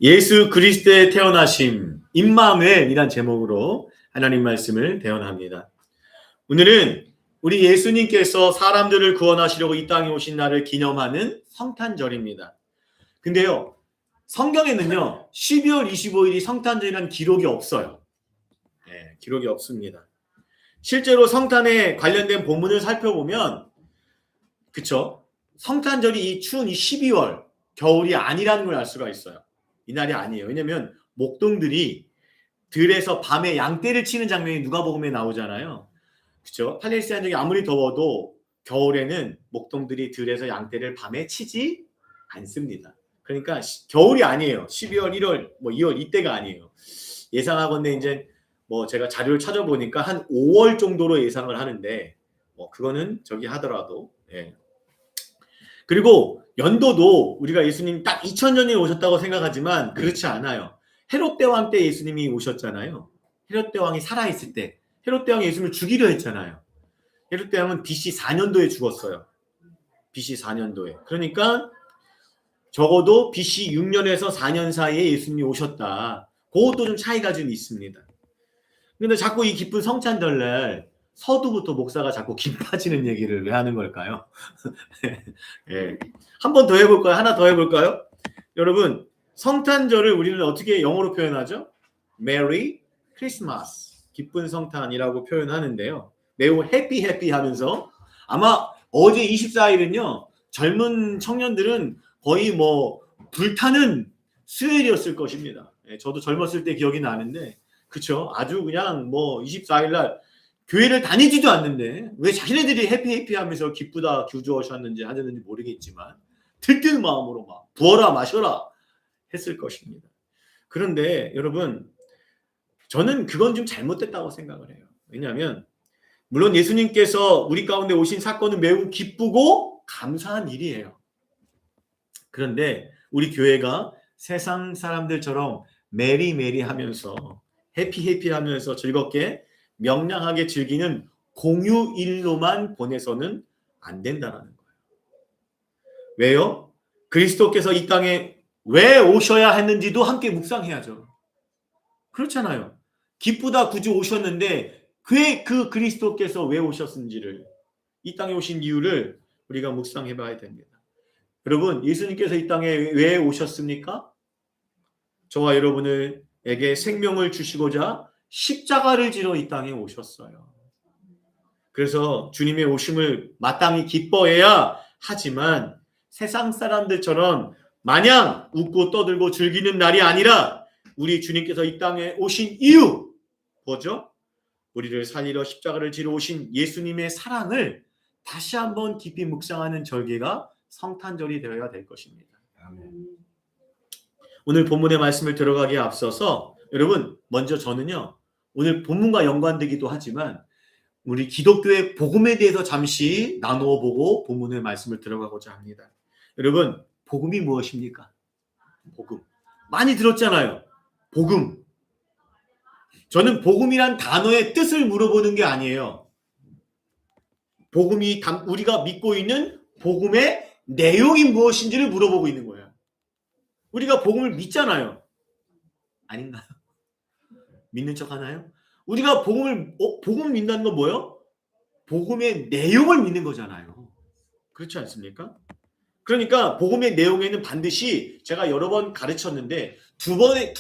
예수 그리스도의 태어나심, 임마누엘이란 제목으로 하나님 말씀을 대언합니다. 오늘은 우리 예수님께서 사람들을 구원하시려고 이 땅에 오신 날을 기념하는 성탄절입니다. 근데요, 성경에는요, 12월 25일이 성탄절이라는 기록이 없어요. 네, 기록이 없습니다. 실제로 성탄에 관련된 본문을 살펴보면, 그쵸? 성탄절이 이 추운 이 12월, 겨울이 아니라는 걸 알 수가 있어요. 이날이 아니에요. 왜냐면 목동들이 들에서 밤에 양떼를 치는 장면이 누가복음에 나오잖아요. 그렇죠? 팔레스타인족이 아무리 더워도 겨울에는 목동들이 들에서 양떼를 밤에 치지 않습니다. 그러니까 겨울이 아니에요. 12월, 1월, 2월 이때가 아니에요. 예상하건대 이제 제가 자료를 찾아보니까 한 5월 정도로 예상을 하는데 그거는 저기 하더라도 예. 그리고 연도도 우리가 예수님 딱 2000년에 오셨다고 생각하지만 그렇지 않아요. 헤롯 대왕 때 예수님이 오셨잖아요. 헤롯 대왕이 살아있을 때 헤롯 대왕이 예수님을 죽이려 했잖아요. 헤롯 대왕은 BC 4년도에 죽었어요. BC 4년도에. 그러니까 적어도 BC 6년에서 4년 사이에 예수님이 오셨다. 그것도 좀 차이가 좀 있습니다. 근데 자꾸 이 기쁜 성찬절날 서두부터 목사가 자꾸 김 빠지는 얘기를 왜 하는 걸까요? 예. 한 번 더 해볼까요? 하나 더 해볼까요? 여러분, 성탄절을 우리는 어떻게 영어로 표현하죠? Merry Christmas. 기쁜 성탄이라고 표현하는데요. 매우 해피 하면서 아마 어제 24일은요. 젊은 청년들은 거의 불타는 수요일이었을 것입니다. 예, 저도 젊었을 때 기억이 나는데 그쵸? 아주 그냥 24일 날 교회를 다니지도 않는데 왜 자기네들이 해피하면서 기쁘다 규조하셨는지 하셨는지 모르겠지만 들뜬 마음으로 막 부어라 마셔라 했을 것입니다. 그런데 여러분 저는 그건 좀 잘못됐다고 생각을 해요. 왜냐하면 물론 예수님께서 우리 가운데 오신 사건은 매우 기쁘고 감사한 일이에요. 그런데 우리 교회가 세상 사람들처럼 메리 하면서 해피 하면서 즐겁게 명랑하게 즐기는 공휴일로만 보내서는 안 된다는 거예요. 왜요? 그리스도께서 이 땅에 왜 오셔야 했는지도 함께 묵상해야죠. 그렇잖아요. 기쁘다 굳이 오셨는데 그 그리스도께서 왜 오셨는지를 이 땅에 오신 이유를 우리가 묵상해 봐야 됩니다. 여러분 예수님께서 이 땅에 왜 오셨습니까? 저와 여러분에게 생명을 주시고자 십자가를 지러 이 땅에 오셨어요. 그래서 주님의 오심을 마땅히 기뻐해야 하지만 세상 사람들처럼 마냥 웃고 떠들고 즐기는 날이 아니라 우리 주님께서 이 땅에 오신 이유 뭐죠? 우리를 살리러 십자가를 지러 오신 예수님의 사랑을 다시 한번 깊이 묵상하는 절기가 성탄절이 되어야 될 것입니다. 아멘. 오늘 본문의 말씀을 들어가기에 앞서서 여러분 먼저 저는요 오늘 본문과 연관되기도 하지만 우리 기독교의 복음에 대해서 잠시 나누어 보고 본문의 말씀을 들어가고자 합니다. 여러분 복음이 무엇입니까? 복음 많이 들었잖아요. 복음. 저는 복음이란 단어의 뜻을 물어보는 게 아니에요. 복음이 우리가 믿고 있는 복음의 내용이 무엇인지를 물어보고 있는 거예요. 우리가 복음을 믿잖아요. 아닌가요? 믿는 척 하나요? 우리가 복음 믿는다는 건 뭐예요? 복음의 내용을 믿는 거잖아요. 그렇지 않습니까? 그러니까 복음의 내용에는 반드시 제가 여러 번 가르쳤는데 두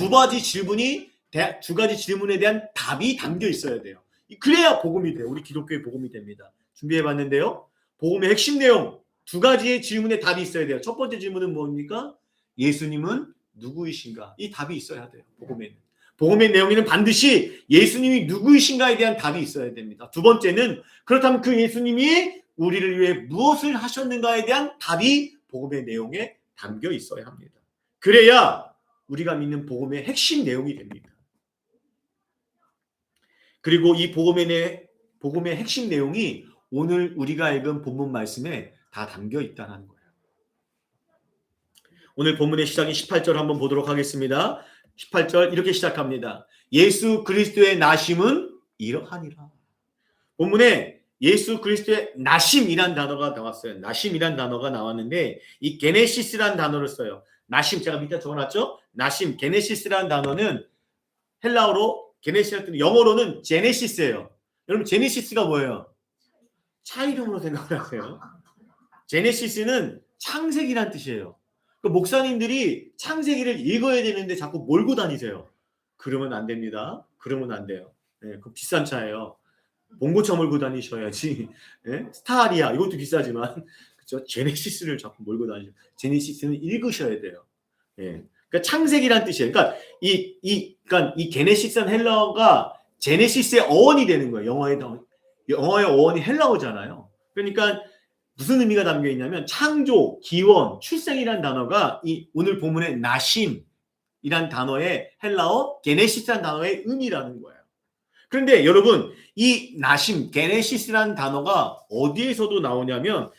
가지 질문에 대한 답이 담겨 있어야 돼요. 그래야 복음이 돼요. 우리 기독교의 복음이 됩니다. 준비해 봤는데요. 복음의 핵심 내용 두 가지의 질문에 답이 있어야 돼요. 첫 번째 질문은 뭡니까? 예수님은 누구이신가? 이 답이 있어야 돼요. 복음에는. 복음의 내용에는 반드시 예수님이 누구이신가에 대한 답이 있어야 됩니다. 두 번째는 그렇다면 그 예수님이 우리를 위해 무엇을 하셨는가에 대한 답이 복음의 내용에 담겨 있어야 합니다. 그래야 우리가 믿는 복음의 핵심 내용이 됩니다. 그리고 이 복음의 핵심 내용이 오늘 우리가 읽은 본문 말씀에 다 담겨 있다는 거예요. 오늘 본문의 시작인 18절 한번 보도록 하겠습니다. 18절 이렇게 시작합니다. 예수 그리스도의 나심은 이러하니라. 본문에 예수 그리스도의 나심이란 단어가 나왔어요. 나심이란 단어가 나왔는데 이 게네시스란 단어를 써요. 나심 제가 밑에 적어놨죠? 나심, 게네시스라는 단어는 헬라어로 게네시스, 영어로는 제네시스예요. 여러분 제네시스가 뭐예요? 차 이름으로 생각을 하세요. 제네시스는 창세기란 뜻이에요. 그 목사님들이 창세기를 읽어야 되는데 자꾸 몰고 다니세요. 그러면 안 됩니다. 그러면 안 돼요. 네, 그 비싼 차예요. 봉고차 몰고 다니셔야지. 네? 스타리아 이것도 비싸지만 그렇죠? 제네시스를 자꾸 몰고 다니죠. 제네시스는 읽으셔야 돼요. 예. 그러니까 창세기란 뜻이에요. 그러니까 그러니까 이 게네시스는 헬라어가 제네시스의 어원이 되는 거예요. 영어의 어원이 헬라어잖아요. 그러니까 무슨 의미가 담겨 있냐면 창조, 기원, 출생이란 단어가 이 오늘 본문의 나심이란 단어의 헬라어 게네시스란 단어의 의미라는 거예요. 그런데 여러분 이 나심, 게네시스라는 단어가 어디에서도 나오냐면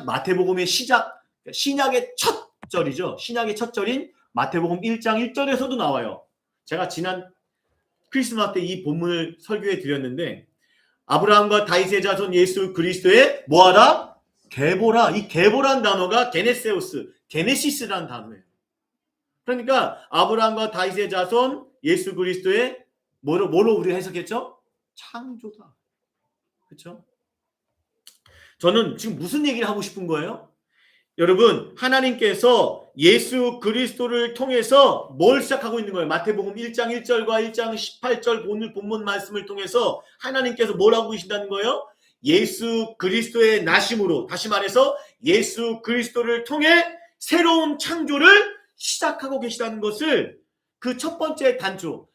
마태복음의 신약의 첫 절이죠. 신약의 첫 절인 마태복음 1장 1절에서도 나와요. 제가 지난 크리스마스 때 이 본문을 설교해 드렸는데 아브라함과 다윗의 자손 예수 그리스도의 뭐하라? 계보라. 이 계보란 단어가 게네세우스, 게네시스라는 단어예요. 그러니까 아브라함과 다윗의 자손 예수 그리스도의 뭐로 우리가 해석했죠? 창조다. 그렇죠? 저는 지금 무슨 얘기를 하고 싶은 거예요? 여러분 하나님께서 예수 그리스도를 통해서 뭘 시작하고 있는 거예요? 마태복음 1장 1절과 1장 18절 오늘 본문 말씀을 통해서 하나님께서 뭘 하고 계신다는 거예요? 예수 그리스도의 나심으로 다시 말해서 예수 그리스도를 통해 새로운 창조를 시작하고 계시다는 것을 그 첫 번째 단추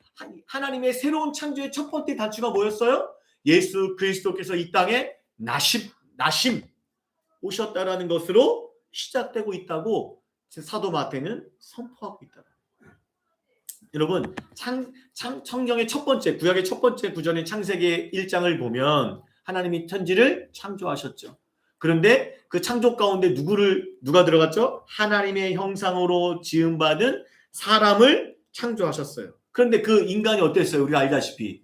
하나님의 새로운 창조의 첫 번째 단추가 뭐였어요? 예수 그리스도께서 이 땅에 나심 오셨다라는 것으로 시작되고 있다고 사도 마태는 선포하고 있다. 여러분 성경의 첫 번째 구약의 첫 번째 구절인 창세기 1장을 보면 하나님이 천지를 창조하셨죠. 그런데 그 창조 가운데 누가 들어갔죠? 하나님의 형상으로 지음받은 사람을 창조하셨어요. 그런데 그 인간이 어땠어요? 우리가 알다시피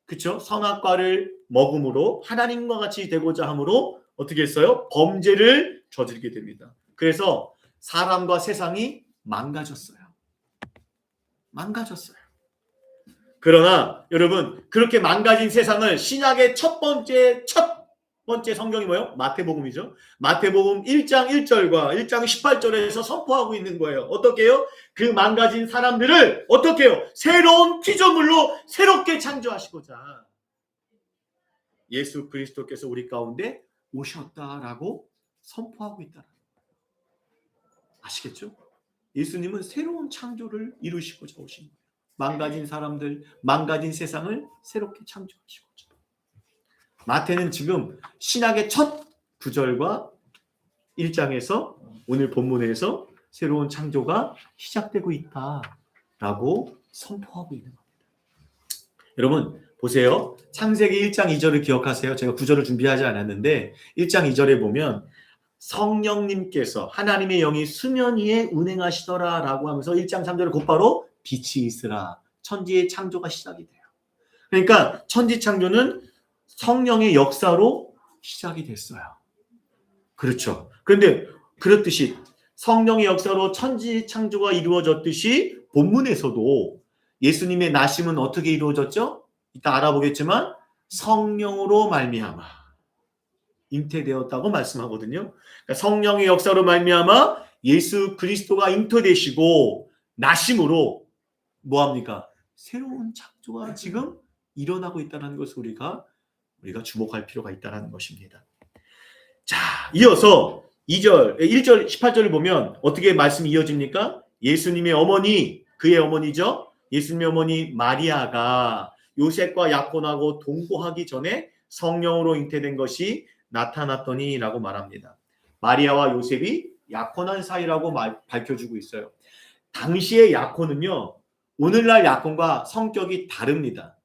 그렇죠? 선악과를 먹음으로 하나님과 같이 되고자 함으로 어떻게 했어요? 범죄를 저지르게 됩니다. 그래서 사람과 세상이 망가졌어요. 그러나 여러분 그렇게 망가진 세상을 신약의 첫 번째 성경이 뭐예요? 마태복음이죠. 마태복음 1장 1절과 1장 18절에서 선포하고 있는 거예요. 어떻게 해요? 그 망가진 사람들을 어떻게 해요? 새로운 피조물로 새롭게 창조하시고자 예수 그리스도께서 우리 가운데 오셨다라고 선포하고 있다. 아시겠죠? 예수님은 새로운 창조를 이루시고자 오신 거예요. 망가진 사람들, 망가진 세상을 새롭게 창조하시고자. 마태는 지금 신약의 첫 구절과 1장에서 오늘 본문에서 새로운 창조가 시작되고 있다라고 선포하고 있는 겁니다. 여러분 보세요. 창세기 1장 2절을 기억하세요. 제가 구절을 준비하지 않았는데 1장 2절에 보면 성령님께서 하나님의 영이 수면 위에 운행하시더라라고 하면서 1장 3절에 곧바로 빛이 있으라. 천지의 창조가 시작이 돼요. 그러니까 천지 창조는 성령의 역사로 시작이 됐어요. 그렇죠. 그런데 그렇듯이 성령의 역사로 천지 창조가 이루어졌듯이 본문에서도 예수님의 나심은 어떻게 이루어졌죠? 이따 알아보겠지만 성령으로 말미암아 잉태되었다고 말씀하거든요. 그러니까 성령의 역사로 말미암아 예수 그리스도가 잉태되시고 나심으로 뭐합니까? 새로운 창조가 지금 일어나고 있다는 것을 우리가 주목할 필요가 있다는 것입니다. 자, 이어서 1절 18절을 보면 어떻게 말씀이 이어집니까? 예수님의 어머니, 그의 어머니죠. 예수님의 어머니 마리아가 요셉과 약혼하고 동거하기 전에 성령으로 잉태된 것이 나타났더니 라고 말합니다. 마리아와 요셉이 약혼한 사이라고 밝혀주고 있어요. 당시의 약혼은요, 오늘날 약혼과 성격이 다릅니다.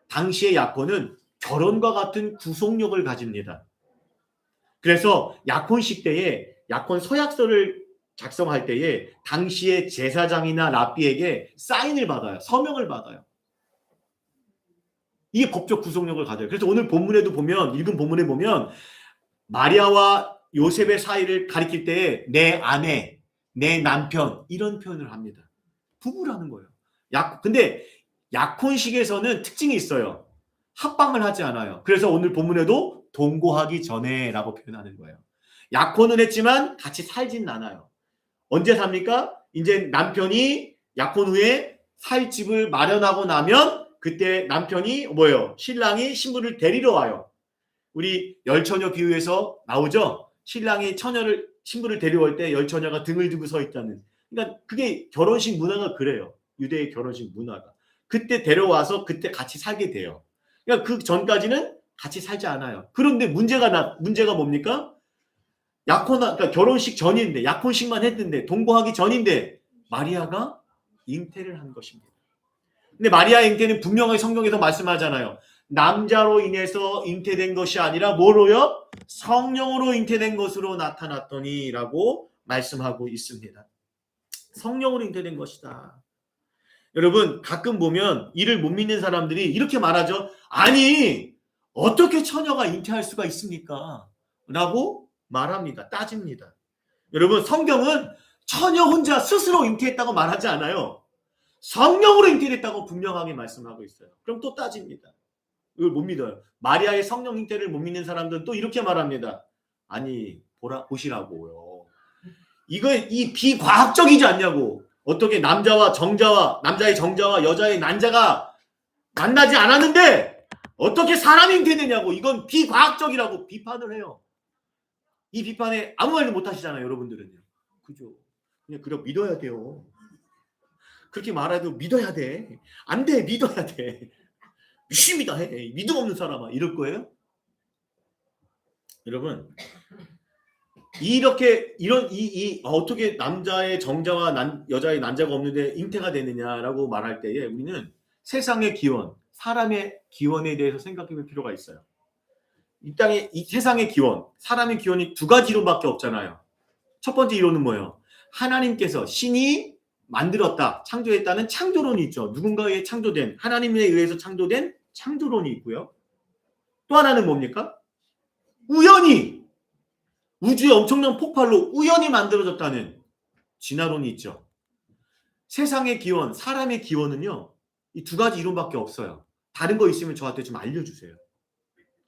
당시의 약혼은 결혼과 같은 구속력을 가집니다. 그래서 약혼식 때에 약혼 서약서를 작성할 때에 당시의 제사장이나 랍비에게 사인을 받아요. 서명을 받아요. 이게 법적 구속력을 가져요. 그래서 오늘 본문에도 보면 읽은 본문에 보면 마리아와 요셉의 사이를 가리킬 때에 내 아내, 내 남편 이런 표현을 합니다. 부부라는 거예요. 근데 약혼식에서는 특징이 있어요. 합방을 하지 않아요. 그래서 오늘 본문에도 동거하기 전에라고 표현하는 거예요. 약혼은 했지만 같이 살진 않아요. 언제 삽니까? 이제 남편이 약혼 후에 살 집을 마련하고 나면 그때 남편이 뭐예요? 신랑이 신부를 데리러 와요. 우리 열처녀 비유에서 나오죠? 신랑이 신부를 데려올 때 열처녀가 등을 들고 서 있다는. 그러니까 그게 결혼식 문화가 그래요. 유대의 결혼식 문화가. 그때 데려와서 그때 같이 살게 돼요. 그러니까 그 전까지는 같이 살지 않아요. 그런데 문제가 뭡니까? 그러니까 결혼식 전인데, 약혼식만 했는데, 동거하기 전인데, 마리아가 잉태를 한 것입니다. 근데 마리아의 잉태는 분명하게 성경에서 말씀하잖아요. 남자로 인해서 잉태된 것이 아니라 뭐로요? 성령으로 잉태된 것으로 나타났더니 라고 말씀하고 있습니다. 성령으로 잉태된 것이다. 여러분 가끔 보면 이를 못 믿는 사람들이 이렇게 말하죠. 아니 어떻게 처녀가 잉태할 수가 있습니까? 라고 말합니다. 따집니다. 여러분 성경은 처녀 혼자 스스로 잉태했다고 말하지 않아요. 성령으로 잉태됐다고 분명하게 말씀하고 있어요. 그럼 또 따집니다. 이걸 못 믿어요. 마리아의 성령 잉태를 못 믿는 사람들은 또 이렇게 말합니다. 아니 보시라고요. 이 비과학적이지 않냐고. 어떻게 남자의 정자와 여자의 난자가 만나지 않았는데 어떻게 사람이 잉태되냐고. 이건 비과학적이라고 비판을 해요. 이 비판에 아무 말도 못 하시잖아요. 여러분들은요. 그죠? 그냥 믿어야 돼요. 그렇게 말해도 믿어야 돼. 안 돼. 믿어야 돼. 믿습니다. 믿음 없는 사람아. 이럴 거예요? 여러분 어떻게 남자의 정자와 여자의 난자가 없는데 잉태가 되느냐라고 말할 때에 우리는 세상의 기원, 사람의 기원에 대해서 생각해 볼 필요가 있어요. 이 세상의 기원, 사람의 기원이 두 가지로밖에 없잖아요. 첫 번째 이론은 뭐예요? 하나님께서 신이 만들었다, 창조했다는 창조론이 있죠. 누군가에 의해 창조된, 하나님에 의해서 창조된 창조론이 있고요. 또 하나는 뭡니까? 우연히 우주의 엄청난 폭발로 우연히 만들어졌다는 진화론이 있죠. 세상의 기원, 사람의 기원은요. 이 두 가지 이론밖에 없어요. 다른 거 있으면 저한테 좀 알려주세요.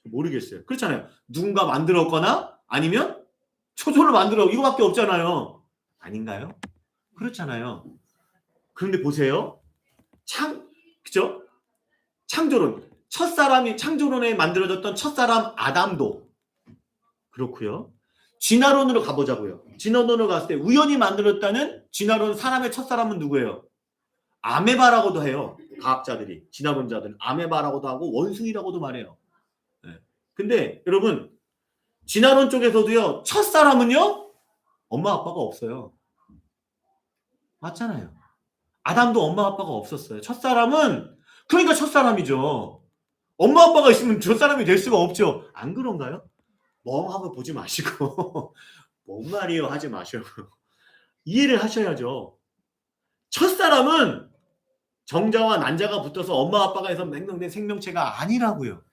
모르겠어요. 그렇잖아요. 누군가 만들었거나 아니면 초조를 만들어 이거밖에 없잖아요. 아닌가요? 그렇잖아요. 그런데 보세요. 그죠? 창조론. 창조론에 만들어졌던 첫사람 아담도 그렇고요. 진화론으로 가보자고요. 진화론으로 갔을 때 우연히 만들었다는 진화론 사람의 첫사람은 누구예요? 아메바라고도 해요. 과학자들이, 진화론자들은 아메바라고도 하고 원숭이라고도 말해요. 네. 근데 여러분 진화론 쪽에서도요. 첫사람은요. 엄마 아빠가 없어요. 맞잖아요. 아담도 엄마 아빠가 없었어요. 첫사람은 그러니까 첫사람이죠. 엄마 아빠가 있으면 첫사람이 될 수가 없죠. 안 그런가요? 멍하고 보지 마시고 뭔 말이에요 하지 마셔요. 이해를 하셔야죠. 첫사람은 정자와 난자가 붙어서 엄마 아빠가 해서 맹명된 생명체가 아니라고요.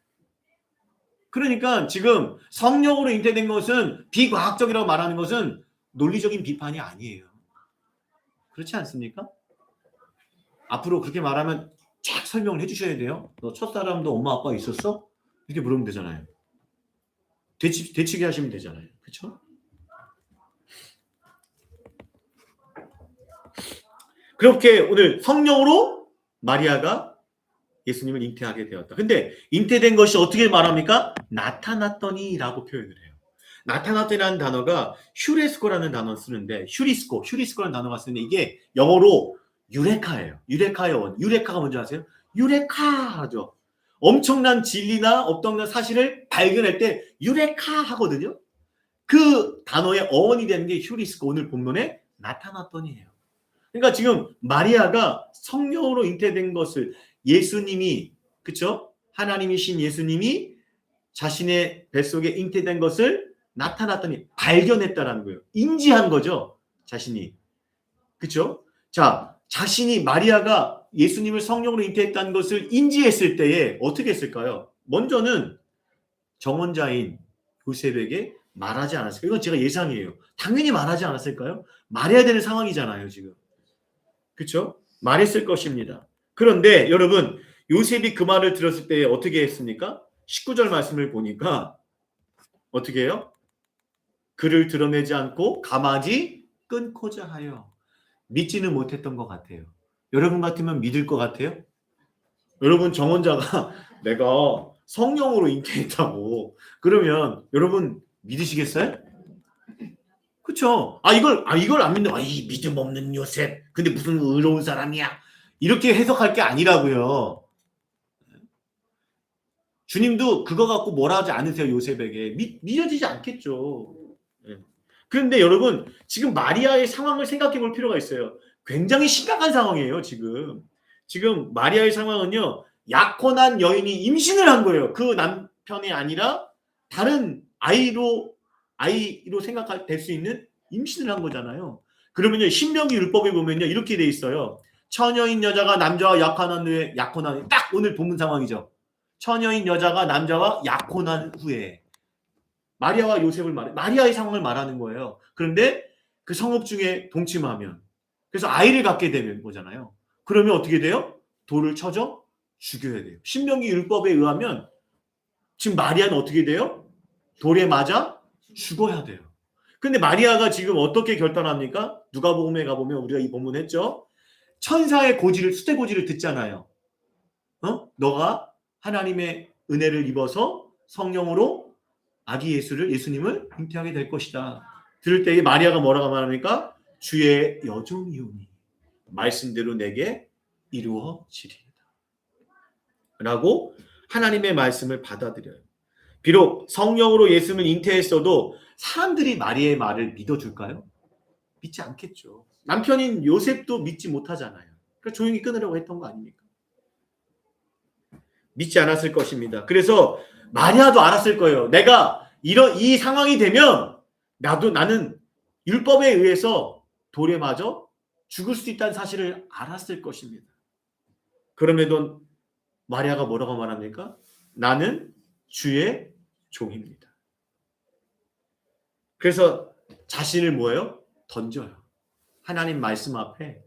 그러니까 지금 성령으로 잉태된 것은 비과학적이라고 말하는 것은 논리적인 비판이 아니에요. 그렇지 않습니까? 앞으로 그렇게 말하면 쫙 설명을 해주셔야 돼요. 너 첫사람도 엄마 아빠 있었어? 이렇게 물으면 되잖아요. 되치게 하시면 되잖아요. 그렇죠? 그렇게 오늘 성령으로 마리아가 예수님을 잉태하게 되었다. 근데 잉태된 것이 어떻게 말합니까? 나타났더니라고 표현을 해요. 나타났더니라는 단어가 휴레스코라는 단어를 쓰는데 휴리스코라는 단어가 쓰는데 이게 영어로 유레카예요. 유레카의 원. 유레카가 뭔지 아세요? 유레카죠. 엄청난 진리나 어떤 사실을 발견할 때 유레카 하거든요. 그 단어의 어원이 되는 게 휴리스코, 오늘 본문에 나타났더니예요. 그러니까 지금 마리아가 성령으로 잉태된 것을 예수님이, 그렇죠? 하나님이신 예수님이 자신의 뱃속에 잉태된 것을 나타났더니 발견했다라는 거예요. 인지한 거죠. 자신이. 그렇죠? 자, 마리아가 예수님을 성령으로 잉태했다는 것을 인지했을 때에 어떻게 했을까요? 먼저는 정혼자인 요셉에게 말하지 않았을까요? 이건 제가 예상이에요. 당연히 말하지 않았을까요? 말해야 되는 상황이잖아요, 지금. 그렇죠? 말했을 것입니다. 그런데 여러분, 요셉이 그 말을 들었을 때 어떻게 했습니까? 19절 말씀을 보니까 어떻게 해요? 그를 드러내지 않고 가마지 끊고자 하여. 믿지는 못했던 것 같아요. 여러분 같으면 믿을 것 같아요? 여러분 정원자가 내가 성령으로 잉태했다고 그러면 여러분 믿으시겠어요? 그렇죠? 이걸 안 믿는, 이 믿음 없는 요셉. 근데 무슨 의로운 사람이야. 이렇게 해석할 게 아니라고요. 주님도 그거 갖고 뭐라 하지 않으세요, 요셉에게. 믿어지지 않겠죠. 그런데 여러분, 지금 마리아의 상황을 생각해 볼 필요가 있어요. 굉장히 심각한 상황이에요, 지금. 지금 마리아의 상황은요, 약혼한 여인이 임신을 한 거예요. 그 남편이 아니라 다른 아이로 될 수 있는 임신을 한 거잖아요. 그러면요, 신명기 율법에 보면요, 이렇게 돼 있어요. 처녀인 여자가 남자와 약혼한 후에, 딱 오늘 본문 상황이죠. 처녀인 여자가 남자와 약혼한 후에 마리아와 요셉을 마리아의 상황을 말하는 거예요. 그런데 그 성읍 중에 동침하면, 그래서 아이를 갖게 되는 거잖아요. 그러면 어떻게 돼요? 돌을 쳐서 죽여야 돼요. 신명기 율법에 의하면 지금 마리아는 어떻게 돼요? 돌에 맞아 죽어야 돼요. 근데 마리아가 지금 어떻게 결단합니까? 누가복음에 가보면 우리가 이 본문 했죠. 천사의 수태 고지를 듣잖아요. 너가 하나님의 은혜를 입어서 성령으로 아기 예수님을 잉태하게 될 것이다. 들을 때에 마리아가 뭐라고 말합니까? 주의 여종이오니 말씀대로 내게 이루어지리이다. 라고 하나님의 말씀을 받아들여요. 비록 성령으로 예수님을 잉태했어도 사람들이 마리아의 말을 믿어줄까요? 믿지 않겠죠. 남편인 요셉도 믿지 못하잖아요. 그러니까 조용히 끊으려고 했던 거 아닙니까? 믿지 않았을 것입니다. 그래서 마리아도 알았을 거예요. 내가 이 상황이 되면 나는 율법에 의해서 돌에 맞아 죽을 수 있다는 사실을 알았을 것입니다. 그럼에도 마리아가 뭐라고 말합니까? 나는 주의 종입니다. 그래서 자신을 뭐예요? 던져요. 하나님 말씀 앞에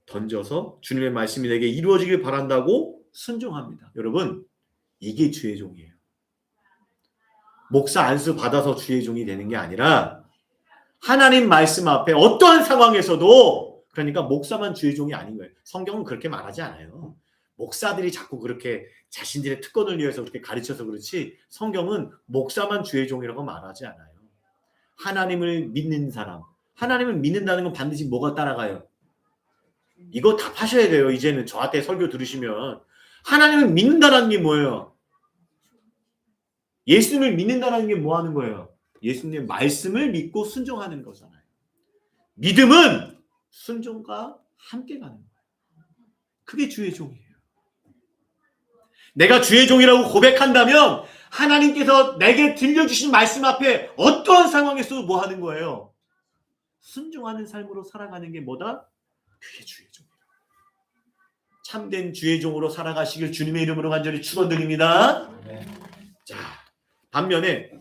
던져서 주님의 말씀이 내게 이루어지길 바란다고 순종합니다. 여러분, 이게 주의 종이에요. 목사 안수 받아서 주의 종이 되는 게 아니라 하나님 말씀 앞에 어떠한 상황에서도, 그러니까 목사만 주의 종이 아닌 거예요. 성경은 그렇게 말하지 않아요. 목사들이 자꾸 그렇게 자신들의 특권을 위해서 그렇게 가르쳐서 그렇지 성경은 목사만 주의 종이라고 말하지 않아요. 하나님을 믿는 사람, 하나님을 믿는다는 건 반드시 뭐가 따라가요? 이거 답하셔야 돼요. 이제는 저한테 설교 들으시면 하나님을 믿는다는 게 뭐예요? 예수님을 믿는다는 게 뭐 하는 거예요? 예수님의 말씀을 믿고 순종하는 거잖아요. 믿음은 순종과 함께 가는 거예요. 그게 주의 종이에요. 내가 주의 종이라고 고백한다면 하나님께서 내게 들려주신 말씀 앞에 어떠한 상황에서도 뭐 하는 거예요? 순종하는 삶으로 살아가는 게 뭐다? 그게 주의 종이다. 참된 주의 종으로 살아가시길 주님의 이름으로 간절히 축원드립니다. 자, 반면에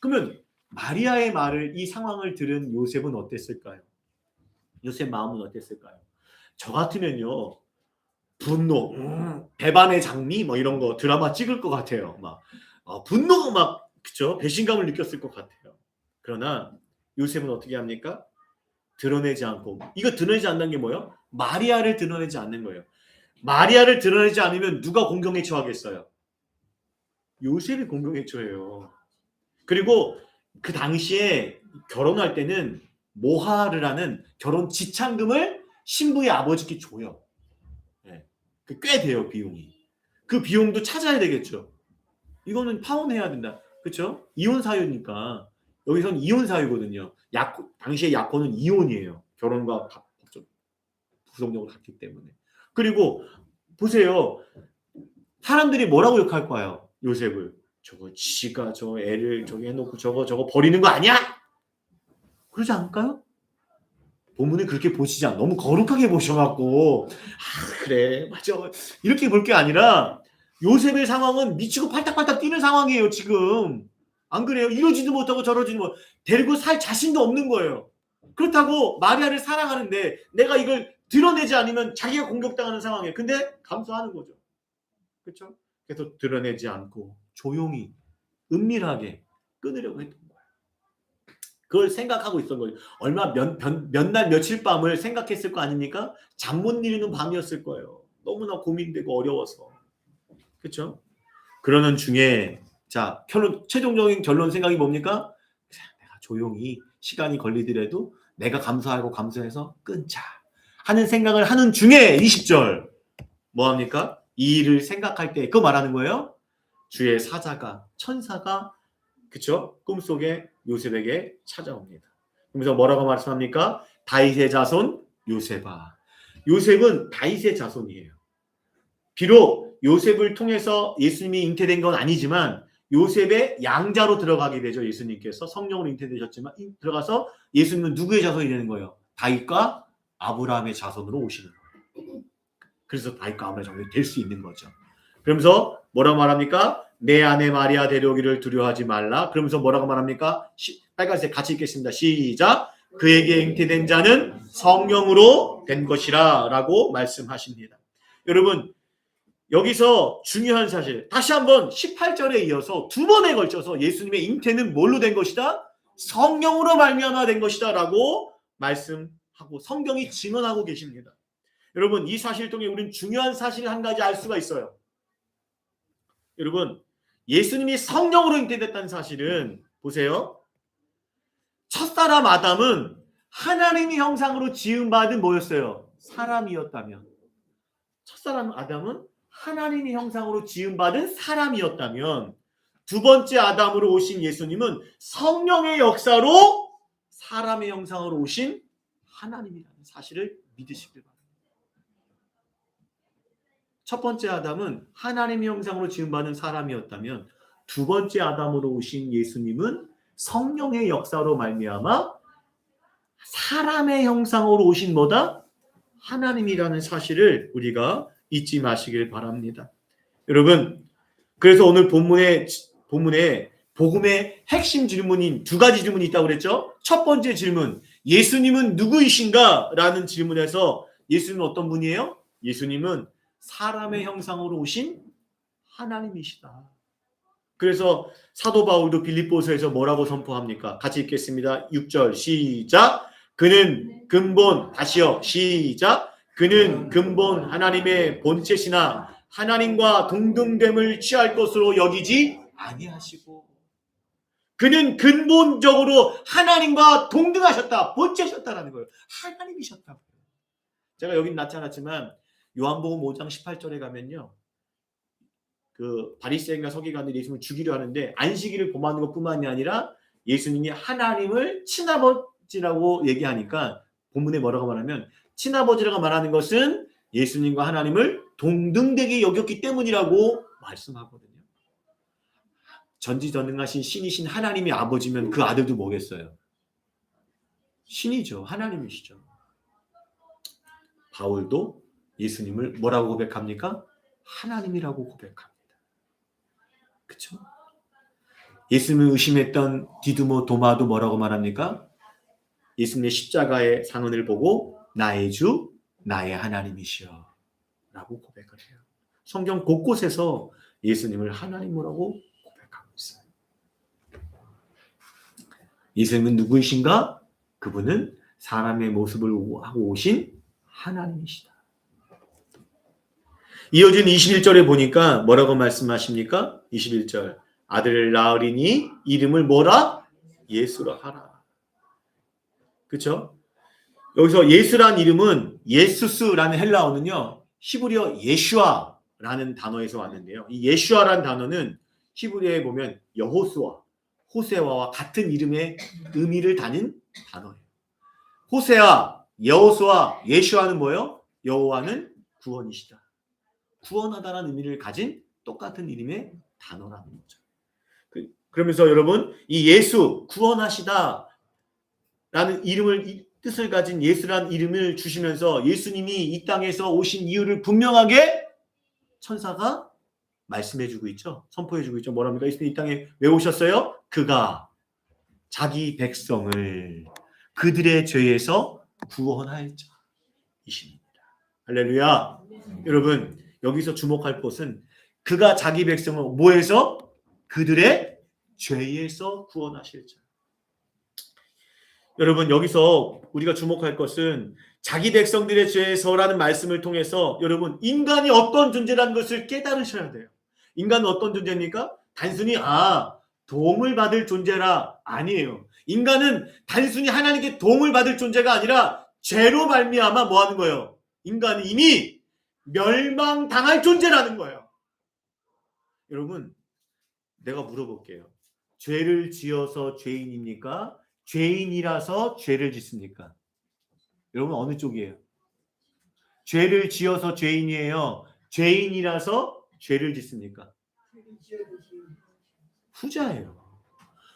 그러면 마리아의 말을, 이 상황을 들은 요셉은 어땠을까요? 요셉 마음은 어땠을까요? 저 같으면요, 분노, 배반의 장미 뭐 이런 거 드라마 찍을 것 같아요. 분노가 그쵸? 배신감을 느꼈을 것 같아요. 그러나 요셉은 어떻게 합니까? 드러내지 않고, 이거 드러내지 않는 게 뭐예요? 마리아를 드러내지 않는 거예요. 마리아를 드러내지 않으면 누가 공경에 처하겠어요? 요셉이 공경에 처해요. 그리고 그 당시에 결혼할 때는 모하르 하는 결혼 지참금을 신부의 아버지께 줘요. 꽤 돼요, 비용이. 그 비용도 찾아야 되겠죠. 이거는 파혼해야 된다. 그렇죠? 이혼 사유니까. 여기선 이혼 사유거든요. 당시에 약혼은 이혼이에요. 결혼과 부성적으로 같기 때문에. 그리고 보세요. 사람들이 뭐라고 욕할까요? 요셉을. 지가 저 애를 저기 해놓고 저거 버리는 거 아니야? 그러지 않을까요? 본문을 그렇게 보시지 않아. 너무 거룩하게 보셔갖고 그래 맞아 이렇게 볼 게 아니라 요셉의 상황은 미치고 팔딱팔딱 뛰는 상황이에요. 지금 안 그래요? 이러지도 못하고 저러지도 데리고 살 자신도 없는 거예요. 그렇다고 마리아를 사랑하는데 내가 이걸 드러내지 않으면 자기가 공격당하는 상황이에요. 근데 감수하는 거죠. 그렇죠? 그래서 드러내지 않고 조용히 은밀하게 끊으려고 했던 거예요. 그걸 생각하고 있었던 거예요. 얼마 몇 날 며칠 밤을 생각했을 거 아닙니까? 잠 못 이루는 밤이었을 거예요. 너무나 고민되고 어려워서. 그렇죠? 그러는 중에 자, 최종적인 결론 생각이 뭡니까? 내가 조용히 시간이 걸리더라도 내가 감수하고 감수해서 끊자 하는 생각을 하는 중에 20절 뭐합니까? 이 일을 생각할 때 그거 말하는 거예요. 주의 사자가 천사가 그쵸? 꿈속에 요셉에게 찾아옵니다. 그러면서 뭐라고 말씀합니까? 다윗의 자손 요셉아. 요셉은 다윗의 자손이에요. 비록 요셉을 통해서 예수님이 잉태된 건 아니지만 요셉의 양자로 들어가게 되죠. 예수님께서 성령으로 잉태되셨지만 들어가서 예수님은 누구의 자손이 되는 거예요? 다윗과 아브라함의 자손으로 오시는 거예요. 그래서 다윗과 아브라함의 자손이 될 수 있는 거죠. 그러면서 뭐라고 말합니까? 내 아내 마리아 데려오기를 두려워하지 말라. 그러면서 뭐라고 말합니까? 빨간색 같이 읽겠습니다. 시작. 그에게 잉태된 자는 성령으로 된 것이라 라고 말씀하십니다. 여러분 여기서 중요한 사실 다시 한번 18절에 이어서 두 번에 걸쳐서 예수님의 잉태는 뭘로 된 것이다? 성령으로 말미암아 된 것이다 라고 말씀하고 성경이 증언하고 계십니다. 여러분 이 사실 통해 우리는 중요한 사실을 한 가지 알 수가 있어요. 여러분 예수님이 성령으로 잉태됐다는 사실은 보세요. 첫사람 아담은 하나님의 형상으로 지음받은 뭐였어요? 사람이었다면 첫사람 아담은 하나님의 형상으로 지음받은 사람이었다면 두 번째 아담으로 오신 예수님은 성령의 역사로 사람의 형상으로 오신 하나님이라는 사실을 믿으시길 바랍니다. 첫 번째 아담은 하나님의 형상으로 지음받은 사람이었다면 두 번째 아담으로 오신 예수님은 성령의 역사로 말미암아 사람의 형상으로 오신 뭐다? 하나님이라는 사실을 우리가 잊지 마시길 바랍니다. 여러분 그래서 오늘 본문에 복음의 핵심 질문인 두 가지 질문이 있다고 그랬죠. 첫 번째 질문 예수님은 누구이신가? 라는 질문에서 예수님은 어떤 분이에요? 예수님은 사람의 형상으로 오신 하나님이시다. 그래서 사도 바울도 빌립보서에서 뭐라고 선포합니까? 같이 읽겠습니다. 6절 시작. 그는 근본 다시요 시작. 그는 근본 하나님의 본체시나 하나님과 동등됨을 취할 것으로 여기지 아니하시고 그는 근본적으로 하나님과 동등하셨다. 본체셨다라는 거예요. 하나님이셨다고. 제가 여긴 나타났지만 요한복음 5장 18절에 가면요. 그 바리새인과 서기관들이 예수님을 죽이려 하는데 안식일을 범하는 것뿐만이 아니라 예수님이 하나님을 친아버지라고 얘기하니까 본문에 뭐라고 말하면 친아버지라고 말하는 것은 예수님과 하나님을 동등되게 여겼기 때문이라고 말씀하거든요. 전지전능하신 신이신 하나님이 아버지면 그 아들도 뭐겠어요? 신이죠. 하나님이시죠. 바울도 예수님을 뭐라고 고백합니까? 하나님이라고 고백합니다. 그렇죠? 예수님을 의심했던 디두모 도마도 뭐라고 말합니까? 예수님의 십자가의 상흔을 보고 나의 주, 나의 하나님이시여 라고 고백을 해요. 성경 곳곳에서 예수님을 하나님이라고 고백하고 있어요. 예수님은 누구이신가? 그분은 사람의 모습을 하고 오신 하나님이시다. 이어진 21절에 보니까 뭐라고 말씀하십니까? 21절 아들을 낳으리니 이름을 뭐라? 예수라 하라. 그렇죠? 여기서 예수란 이름은 예수스라는 헬라어는요. 히브리어 예슈아라는 단어에서 왔는데요. 이 예슈아라는 단어는 히브리어에 보면 여호수아, 호세아와 같은 이름의 의미를 다닌 단어예요. 호세아, 여호수아, 예슈아는 뭐예요? 여호와는 구원이시다. 구원하다라는 의미를 가진 똑같은 이름의 단어라는 거죠. 그러면서 여러분 이 예수 구원하시다 라는 이름을 뜻을 가진 예수라는 이름을 주시면서 예수님이 이 땅에서 오신 이유를 분명하게 천사가 말씀해주고 있죠. 선포해주고 있죠. 뭐랍니까? 예수님이 이 땅에 왜 오셨어요? 그가 자기 백성을 그들의 죄에서 구원할 자이십니다. 할렐루야. 여러분 여기서 주목할 것은 그가 자기 백성을 뭐해서? 그들의 죄에서 구원하실 자. 여러분 여기서 우리가 주목할 것은 자기 백성들의 죄에서라는 말씀을 통해서 여러분 인간이 어떤 존재라는 것을 깨달으셔야 돼요. 인간은 어떤 존재입니까? 단순히 도움을 받을 존재라 아니에요. 인간은 단순히 하나님께 도움을 받을 존재가 아니라 죄로 말미암아 뭐 하는 거예요? 인간은 이미 멸망당할 존재라는 거예요. 여러분 내가 물어볼게요. 죄를 지어서 죄인입니까? 죄인이라서 죄를 짓습니까? 여러분 어느 쪽이에요? 죄를 지어서 죄인이에요? 죄인이라서 죄를 짓습니까? 후자예요.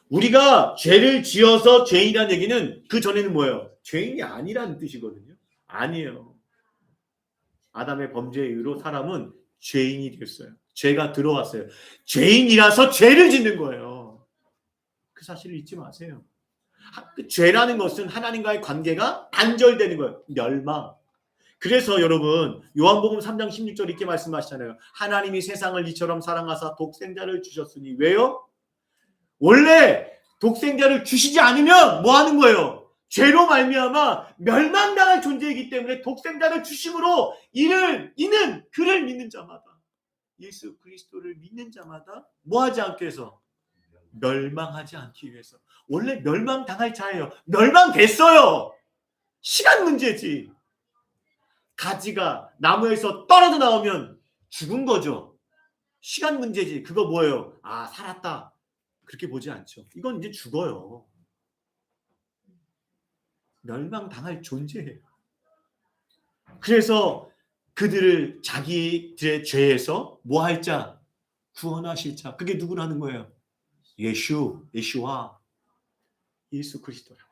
우리가 죄를 지어서 죄인이라는 얘기는 그 전에는 뭐예요? 죄인이 아니라는 뜻이거든요. 아니에요. 아담의 범죄의 이유로 사람은 죄인이 됐어요. 죄가 들어왔어요. 죄인이라서 죄를 짓는 거예요. 그 사실을 잊지 마세요. 죄라는 것은 하나님과의 관계가 단절되는 거예요. 멸망. 그래서 여러분 요한복음 3장 16절 이렇게 말씀하시잖아요. 하나님이 세상을 이처럼 사랑하사 독생자를 주셨으니 왜요? 원래 독생자를 주시지 않으면 뭐 하는 거예요? 죄로 말미암아 멸망당할 존재이기 때문에 독생자를 주심으로 이는 그를 믿는 자마다 예수 그리스도를 믿는 자마다 뭐 하지 않기 위해서? 멸망하지 않기 위해서. 원래 멸망당할 자예요. 멸망됐어요. 시간 문제지. 가지가 나무에서 떨어져 나오면 죽은 거죠. 시간 문제지. 그거 뭐예요? 살았다. 그렇게 보지 않죠. 이건 이제 죽어요. 멸망당할 존재예요. 그래서 그들을 자기들의 죄에서 뭐 할 자? 구원하실 자. 그게 누구라는 거예요? 예수와 예수 그리스도라고.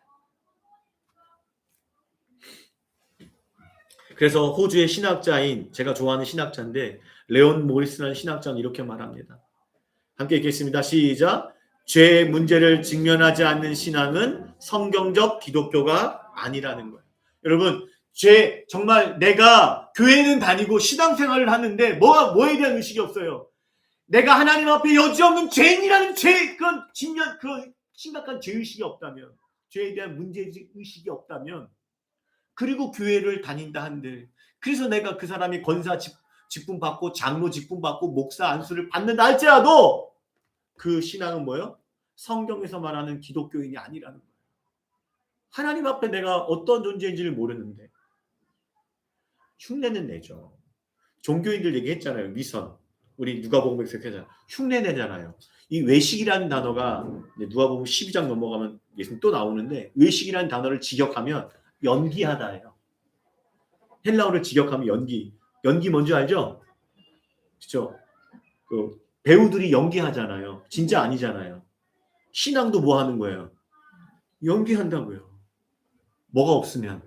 그래서 호주의 신학자인 제가 좋아하는 신학자인데 레온 모리스라는 신학자는 이렇게 말합니다. 함께 읽겠습니다. 시작. 죄의 문제를 직면하지 않는 신앙은 성경적 기독교가 아니라는 거예요. 여러분 정말 내가 교회는 다니고 신앙생활을 하는데 뭐에 대한 의식이 없어요. 내가 하나님 앞에 여지없는 죄인이라는 그런 심각한 죄의식이 없다면, 죄에 대한 문제의식이 없다면, 그리고 교회를 다닌다 한들, 그래서 내가 그 사람이 권사 직분 받고 장로 직분 받고 목사 안수를 받는다 할지라도 그 신앙은 뭐예요? 성경에서 말하는 기독교인이 아니라는 거예요. 하나님 앞에 내가 어떤 존재인지를 모르는데 흉내는 내죠. 종교인들 얘기했잖아요. 미선. 우리 누가복음에서 그렇게 흉내 내잖아요. 이 외식이라는 단어가 누가복음 12장 넘어가면 예수님 또 나오는데 외식이라는 단어를 직역하면 연기하다예요. 헬라어를 직역하면 연기 뭔지 알죠? 그렇죠? 그 배우들이 연기하잖아요. 진짜 아니잖아요. 신앙도 뭐 하는 거예요? 연기한다고요. 뭐가 없으면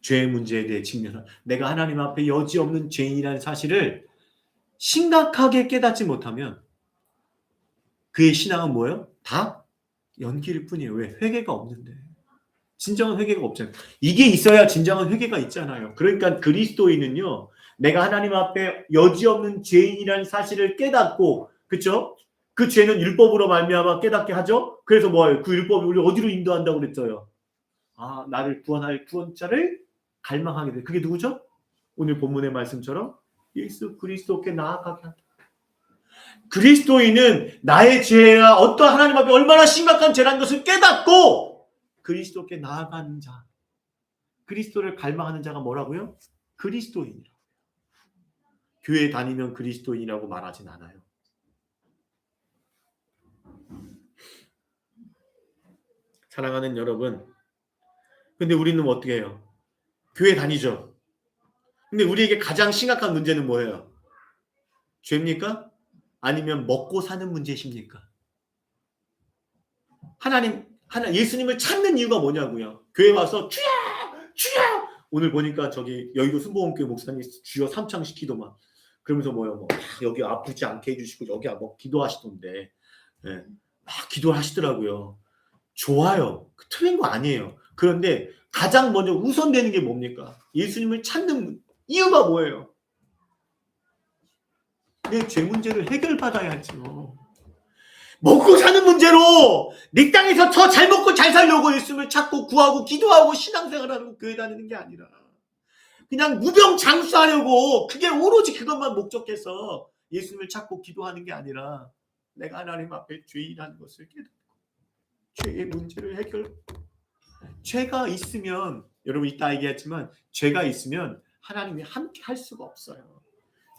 죄의 문제에 대해 직면한 내가 하나님 앞에 여지없는 죄인이라는 사실을 심각하게 깨닫지 못하면 그의 신앙은 뭐예요? 다 연기일 뿐이에요. 왜? 회개가 없는데. 진정한 회개가 없잖아요. 이게 있어야 진정한 회개가 있잖아요. 그러니까 그리스도인은요. 내가 하나님 앞에 여지없는 죄인이라는 사실을 깨닫고 그렇죠? 그 죄는 율법으로 말미암아 깨닫게 하죠. 그래서 뭐예요? 그 율법이 우리 어디로 인도한다고 그랬어요? 나를 구원할 구원자를 갈망하게 돼. 그게 누구죠? 오늘 본문의 말씀처럼 예수 그리스도께 나아가게 한다. 그리스도인은 나의 죄가 어떤 하나님 앞에 얼마나 심각한 죄라는 것을 깨닫고 그리스도께 나아가는 자. 그리스도를 갈망하는 자가 뭐라고요? 그리스도인이라고요. 교회 다니면 그리스도인이라고 말하진 않아요. 사랑하는 여러분, 근데 우리는 어떻게 해요? 교회 다니죠. 근데 우리에게 가장 심각한 문제는 뭐예요? 죄입니까? 아니면 먹고 사는 문제십니까? 예수님을 찾는 이유가 뭐냐고요? 교회 와서 주여! 주여! 오늘 보니까 저기 여의도 순복음교회 목사님 주여 삼창시키더만 그러면서 여기 아프지 않게 해주시고 여기 기도하시던데 막 기도를 하시더라고요. 좋아요. 틀린 거 아니에요. 그런데 가장 먼저 우선되는 게 뭡니까? 예수님을 찾는 이유가 뭐예요? 내 죄 문제를 해결받아야죠. 먹고 사는 문제로 네 땅에서 더 잘 먹고 잘 살려고 예수님을 찾고 구하고 기도하고 신앙생활하고 교회 다니는 게 아니라 그냥 무병장수하려고 그게 오로지 그것만 목적해서 예수님을 찾고 기도하는 게 아니라 내가 하나님 앞에 죄인이라는 것을 깨닫고 죄의 문제를 죄가 있으면 여러분 이따 얘기했지만 죄가 있으면 하나님이 함께 할 수가 없어요.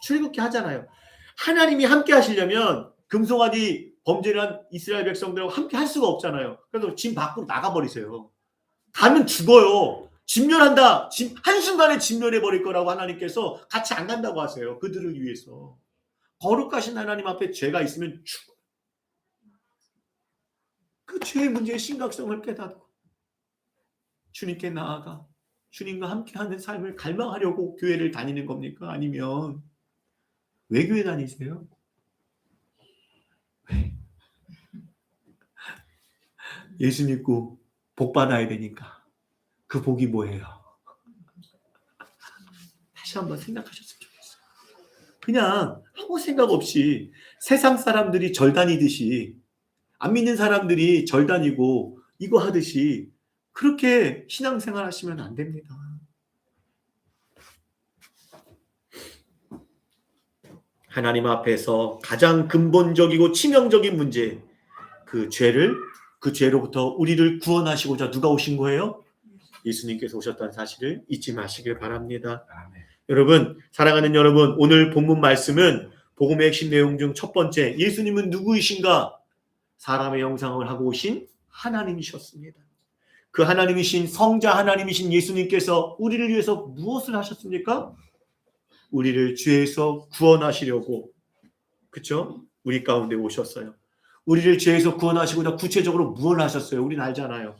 출애굽기 하잖아요. 하나님이 함께 하시려면 금송아지 범죄를 한 이스라엘 백성들하고 함께 할 수가 없잖아요. 그래서 집 밖으로 나가버리세요. 가면 죽어요. 진멸한다. 한순간에 진멸해버릴 거라고 하나님께서 같이 안 간다고 하세요. 그들을 위해서. 거룩하신 하나님 앞에 죄가 있으면 죽어. 그 죄의 문제의 심각성을 깨닫고 주님께 나아가 주님과 함께하는 삶을 갈망하려고 교회를 다니는 겁니까? 아니면 왜 교회 다니세요? 왜? 예수 믿고 복 받아야 되니까. 그 복이 뭐예요? 다시 한번 생각하셨으면 좋겠어요. 그냥 아무 생각 없이 세상 사람들이 절 다니듯이 안 믿는 사람들이 절 다니고 이거 하듯이 그렇게 신앙생활 하시면 안 됩니다. 하나님 앞에서 가장 근본적이고 치명적인 문제, 그 죄로부터 우리를 구원하시고자 누가 오신 거예요? 예수님께서 오셨다는 사실을 잊지 마시길 바랍니다. 아멘. 여러분, 사랑하는 여러분, 오늘 본문 말씀은 복음의 핵심 내용 중 첫 번째, 예수님은 누구이신가? 사람의 형상을 하고 오신 하나님이셨습니다. 그 하나님이신 성자 하나님이신 예수님께서 우리를 위해서 무엇을 하셨습니까? 우리를 죄에서 구원하시려고, 그렇죠? 우리 가운데 오셨어요. 우리를 죄에서 구원하시고자 구체적으로 무엇을 하셨어요? 우리는 알잖아요.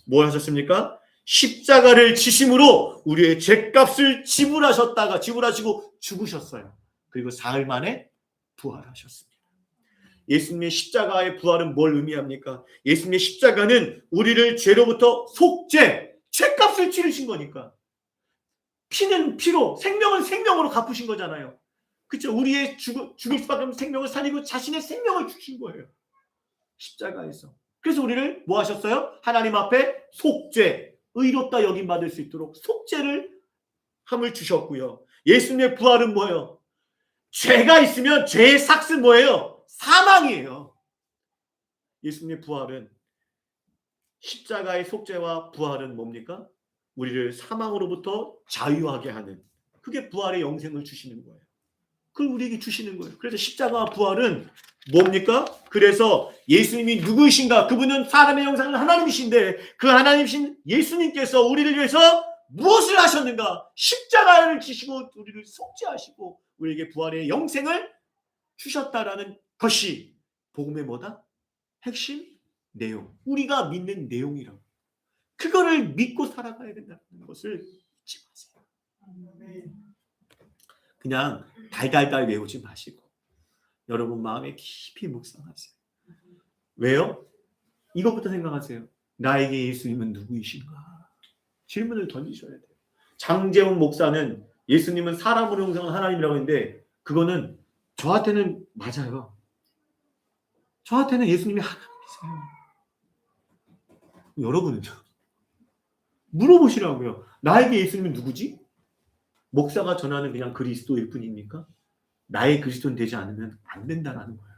뭘 하셨습니까? 십자가를 지심으로 우리의 죄값을 지불하시고 죽으셨어요. 그리고 사흘 만에 부활하셨습니다. 예수님의 십자가의 부활은 뭘 의미합니까? 예수님의 십자가는 우리를 죄로부터 죄값을 치르신 거니까. 피는 피로, 생명은 생명으로 갚으신 거잖아요. 그렇죠? 우리의 죽을 수밖에 없는 생명을 살리고 자신의 생명을 주신 거예요. 십자가에서. 그래서 우리를 뭐 하셨어요? 하나님 앞에 의롭다 여김 받을 수 있도록 속죄를 함을 주셨고요. 예수님의 부활은 뭐예요? 죄가 있으면 죄의 삭은 뭐예요? 사망이에요. 예수님의 부활은, 십자가의 속죄와 부활은 뭡니까? 우리를 사망으로부터 자유하게 하는, 그게 부활의 영생을 주시는 거예요. 그걸 우리에게 주시는 거예요. 그래서 십자가와 부활은 뭡니까? 그래서 예수님이 누구이신가? 그분은 사람의 형상은 하나님이신데 그 하나님이신 예수님께서 우리를 위해서 무엇을 하셨는가? 십자가를 지시고 우리를 속죄하시고 우리에게 부활의 영생을 주셨다라는 것이 복음의 뭐다? 핵심 내용. 우리가 믿는 내용이라고. 그거를 믿고 살아가야 된다는 것을 잊지 마세요. 그냥 달달달 외우지 마시고 여러분 마음에 깊이 묵상하세요. 왜요? 이것부터 생각하세요. 나에게 예수님은 누구이신가? 질문을 던지셔야 돼요. 장재훈 목사는 예수님은 사람으로 형성한 하나님이라고 했는데 그거는 저한테는 맞아요. 저한테는 예수님이 하나님이세요. 여러분은요? 물어보시라고요. 나에게 예수님은 누구지? 목사가 전하는 그냥 그리스도일 뿐입니까? 나의 그리스도는 되지 않으면 안 된다라는 거예요.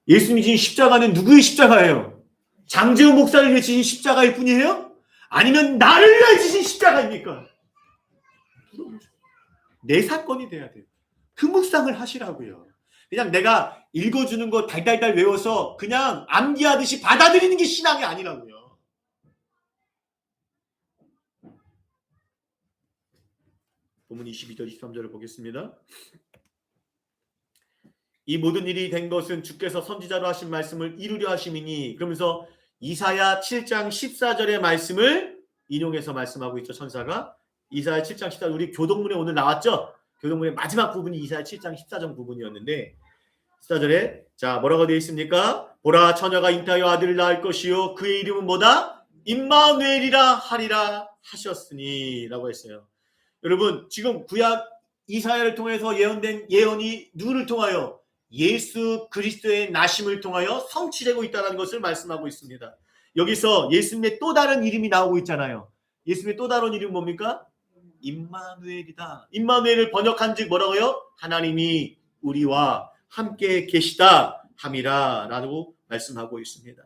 예수님이 지신 십자가는 누구의 십자가예요? 장재훈 목사를 위해 지신 십자가일 뿐이에요? 아니면 나를 위해 지신 십자가입니까? 내 사건이 돼야 돼요. 그 묵상을 하시라고요. 그냥 내가 읽어주는 거 달달달 외워서 그냥 암기하듯이 받아들이는 게 신앙이 아니라고요. 본문 22절 23절을 보겠습니다. 이 모든 일이 된 것은 주께서 선지자로 하신 말씀을 이루려 하심이니, 그러면서 이사야 7장 14절의 말씀을 인용해서 말씀하고 있죠. 천사가 이사야 7장 14절, 우리 교동문에 오늘 나왔죠. 교동문의 마지막 부분이 이사야 7장 14절 부분이었는데 14절에 자 뭐라고 되어 있습니까? 보라, 처녀가 잉타하여 아들을 낳을 것이요 그의 이름은 뭐다? 임마누엘이라 하리라 하셨으니 라고 했어요. 여러분 지금 구약 이사야를 통해서 예언된 예언이 누구를 통하여 예수 그리스도의 나심을 통하여 성취되고 있다는 것을 말씀하고 있습니다. 여기서 예수님의 또 다른 이름이 나오고 있잖아요. 예수님의 또 다른 이름은 뭡니까? 임마누엘이다. 임마누엘을 번역한즉 뭐라고요? 하나님이 우리와 함께 계시다 함이라 라고 말씀하고 있습니다.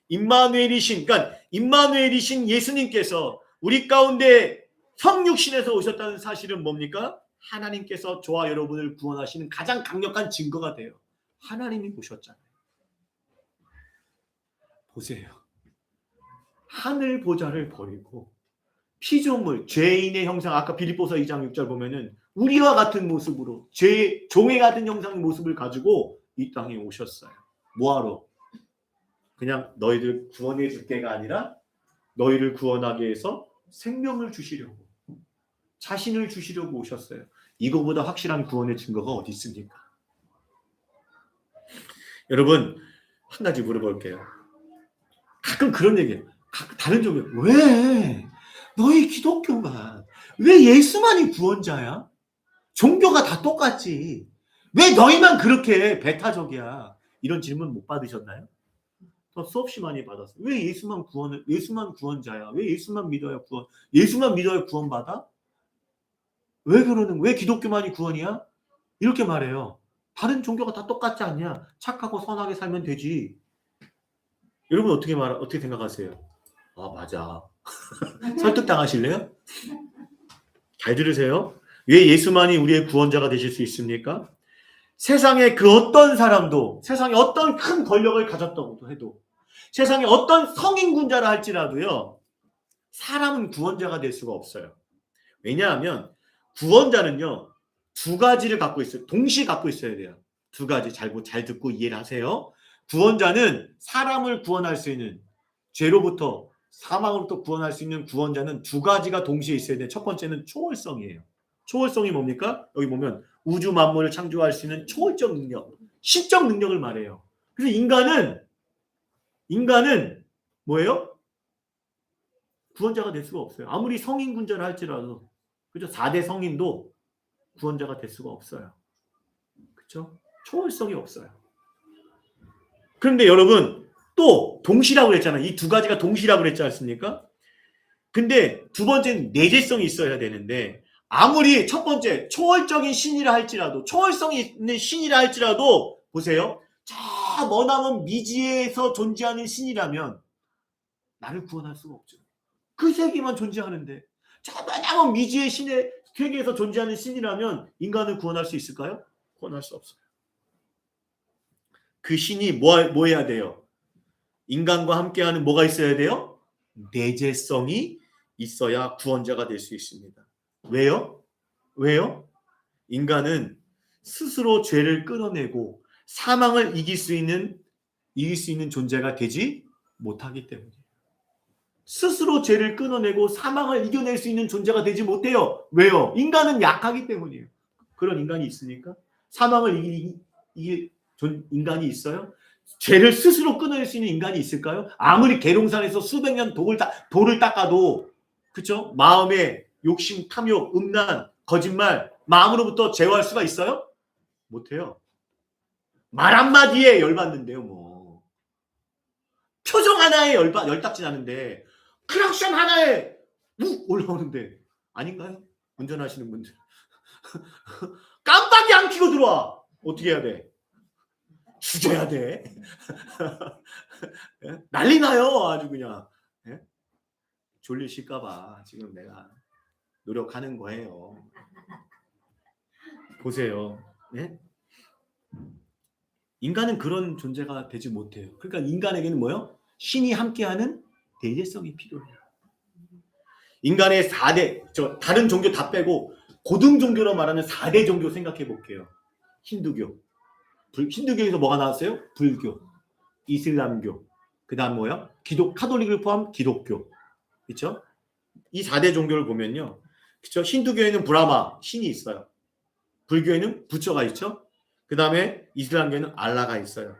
임마누엘이신, 그러니까 임마누엘이신 예수님께서 우리 가운데 성육신에서 오셨다는 사실은 뭡니까? 하나님께서 저와 여러분을 구원하시는 가장 강력한 증거가 돼요. 하나님이 오셨잖아요. 보세요. 하늘 보좌를 버리고 피조물, 죄인의 형상, 아까 빌립보서 2장 6절 보면은 우리와 같은 모습으로 종의 같은 형상의 모습을 가지고 이 땅에 오셨어요. 뭐하러? 그냥 너희들 구원해 줄 게가 아니라 너희를 구원하기 위해서 생명을 주시려고, 자신을 주시려고 오셨어요. 이거보다 확실한 구원의 증거가 어디 있습니까? 여러분, 한 가지 물어볼게요. 가끔 그런 얘기해요. 다른 종교, 왜 너희 기독교만, 왜 예수만이 구원자야? 종교가 다 똑같지. 왜 너희만 그렇게 배타적이야? 이런 질문 못 받으셨나요? 저 수없이 많이 받았어요. 왜 예수만 구원자야? 왜 예수만 믿어야 구원받아? 왜 기독교만이 구원이야? 이렇게 말해요. 다른 종교가 다 똑같지 않냐? 착하고 선하게 살면 되지. 여러분 어떻게 생각하세요? 아, 맞아. 설득당하실래요? 잘 들으세요. 왜 예수만이 우리의 구원자가 되실 수 있습니까? 세상에 그 어떤 사람도, 세상에 어떤 큰 권력을 가졌다고 해도, 세상에 어떤 성인군자라 할지라도요, 사람은 구원자가 될 수가 없어요. 왜냐하면 구원자는요, 두 가지를 갖고 있어요. 동시에 갖고 있어야 돼요. 두 가지 잘 듣고 이해를 하세요. 구원자는 사람을 구원할 수 있는, 죄로부터 사망으로부터 구원할 수 있는 구원자는 두 가지가 동시에 있어야 돼요. 첫 번째는 초월성이에요. 초월성이 뭡니까? 여기 보면 우주 만물을 창조할 수 있는 초월적 능력, 신적 능력을 말해요. 그래서 인간은 뭐예요? 구원자가 될 수가 없어요. 아무리 성인군자를 할지라도, 그죠? 4대 성인도 구원자가 될 수가 없어요. 그렇죠? 초월성이 없어요. 그런데 여러분 또 동시라고 그랬잖아요. 이 두 가지가 동시라고 그랬지 않습니까? 근데 두 번째는 내재성이 있어야 되는데, 아무리 첫 번째 초월적인 신이라 할지라도, 초월성이 있는 신이라 할지라도, 보세요. 저 머나먼 미지에서 존재하는 신이라면 나를 구원할 수가 없죠. 그 세계만 존재하는데, 저 머나먼 미지의 신의 세계에서 존재하는 신이라면 인간을 구원할 수 있을까요? 구원할 수 없어요. 그 신이 뭐 해야 돼요? 인간과 함께하는 뭐가 있어야 돼요? 내재성이 있어야 구원자가 될 수 있습니다. 왜요? 인간은 스스로 죄를 끊어내고 사망을 이길 수 있는 존재가 되지 못하기 때문이에요. 스스로 죄를 끊어내고 사망을 이겨낼 수 있는 존재가 되지 못해요. 왜요? 인간은 약하기 때문이에요. 그런 인간이 있습니까? 사망을 이길 인간이 있어요? 죄를 스스로 끊어낼 수 있는 인간이 있을까요? 아무리 계룡산에서 수백 년 돌을 닦아도, 그렇죠? 마음에 욕심, 탐욕, 음란, 거짓말, 마음으로부터 제어할 수가 있어요? 못해요. 말 한마디에 열받는데요, 뭐. 표정 하나에 열딱지 나는데, 크락션 하나에 욱 올라오는데, 아닌가요? 운전하시는 분들. 깜빡이 안 켜고 들어와. 어떻게 해야 돼? 죽여야 돼. 난리 나요, 아주 그냥. 졸리실까봐 지금 내가 노력하는 거예요. 보세요. 네? 인간은 그런 존재가 되지 못해요. 그러니까 인간에게는 뭐요? 신이 함께하는 내재성이 필요해요. 인간의 4대, 다른 종교 다 빼고 고등 종교로 말하는 4대 종교 생각해 볼게요. 힌두교에서 뭐가 나왔어요? 불교, 이슬람교, 그 다음 뭐요? 카톨릭을 포함 기독교. 그렇죠? 이 4대 종교를 보면요. 그렇죠? 힌두교에는 브라마, 신이 있어요. 불교에는 부처가 있죠? 그 다음에 이슬람교에는 알라가 있어요.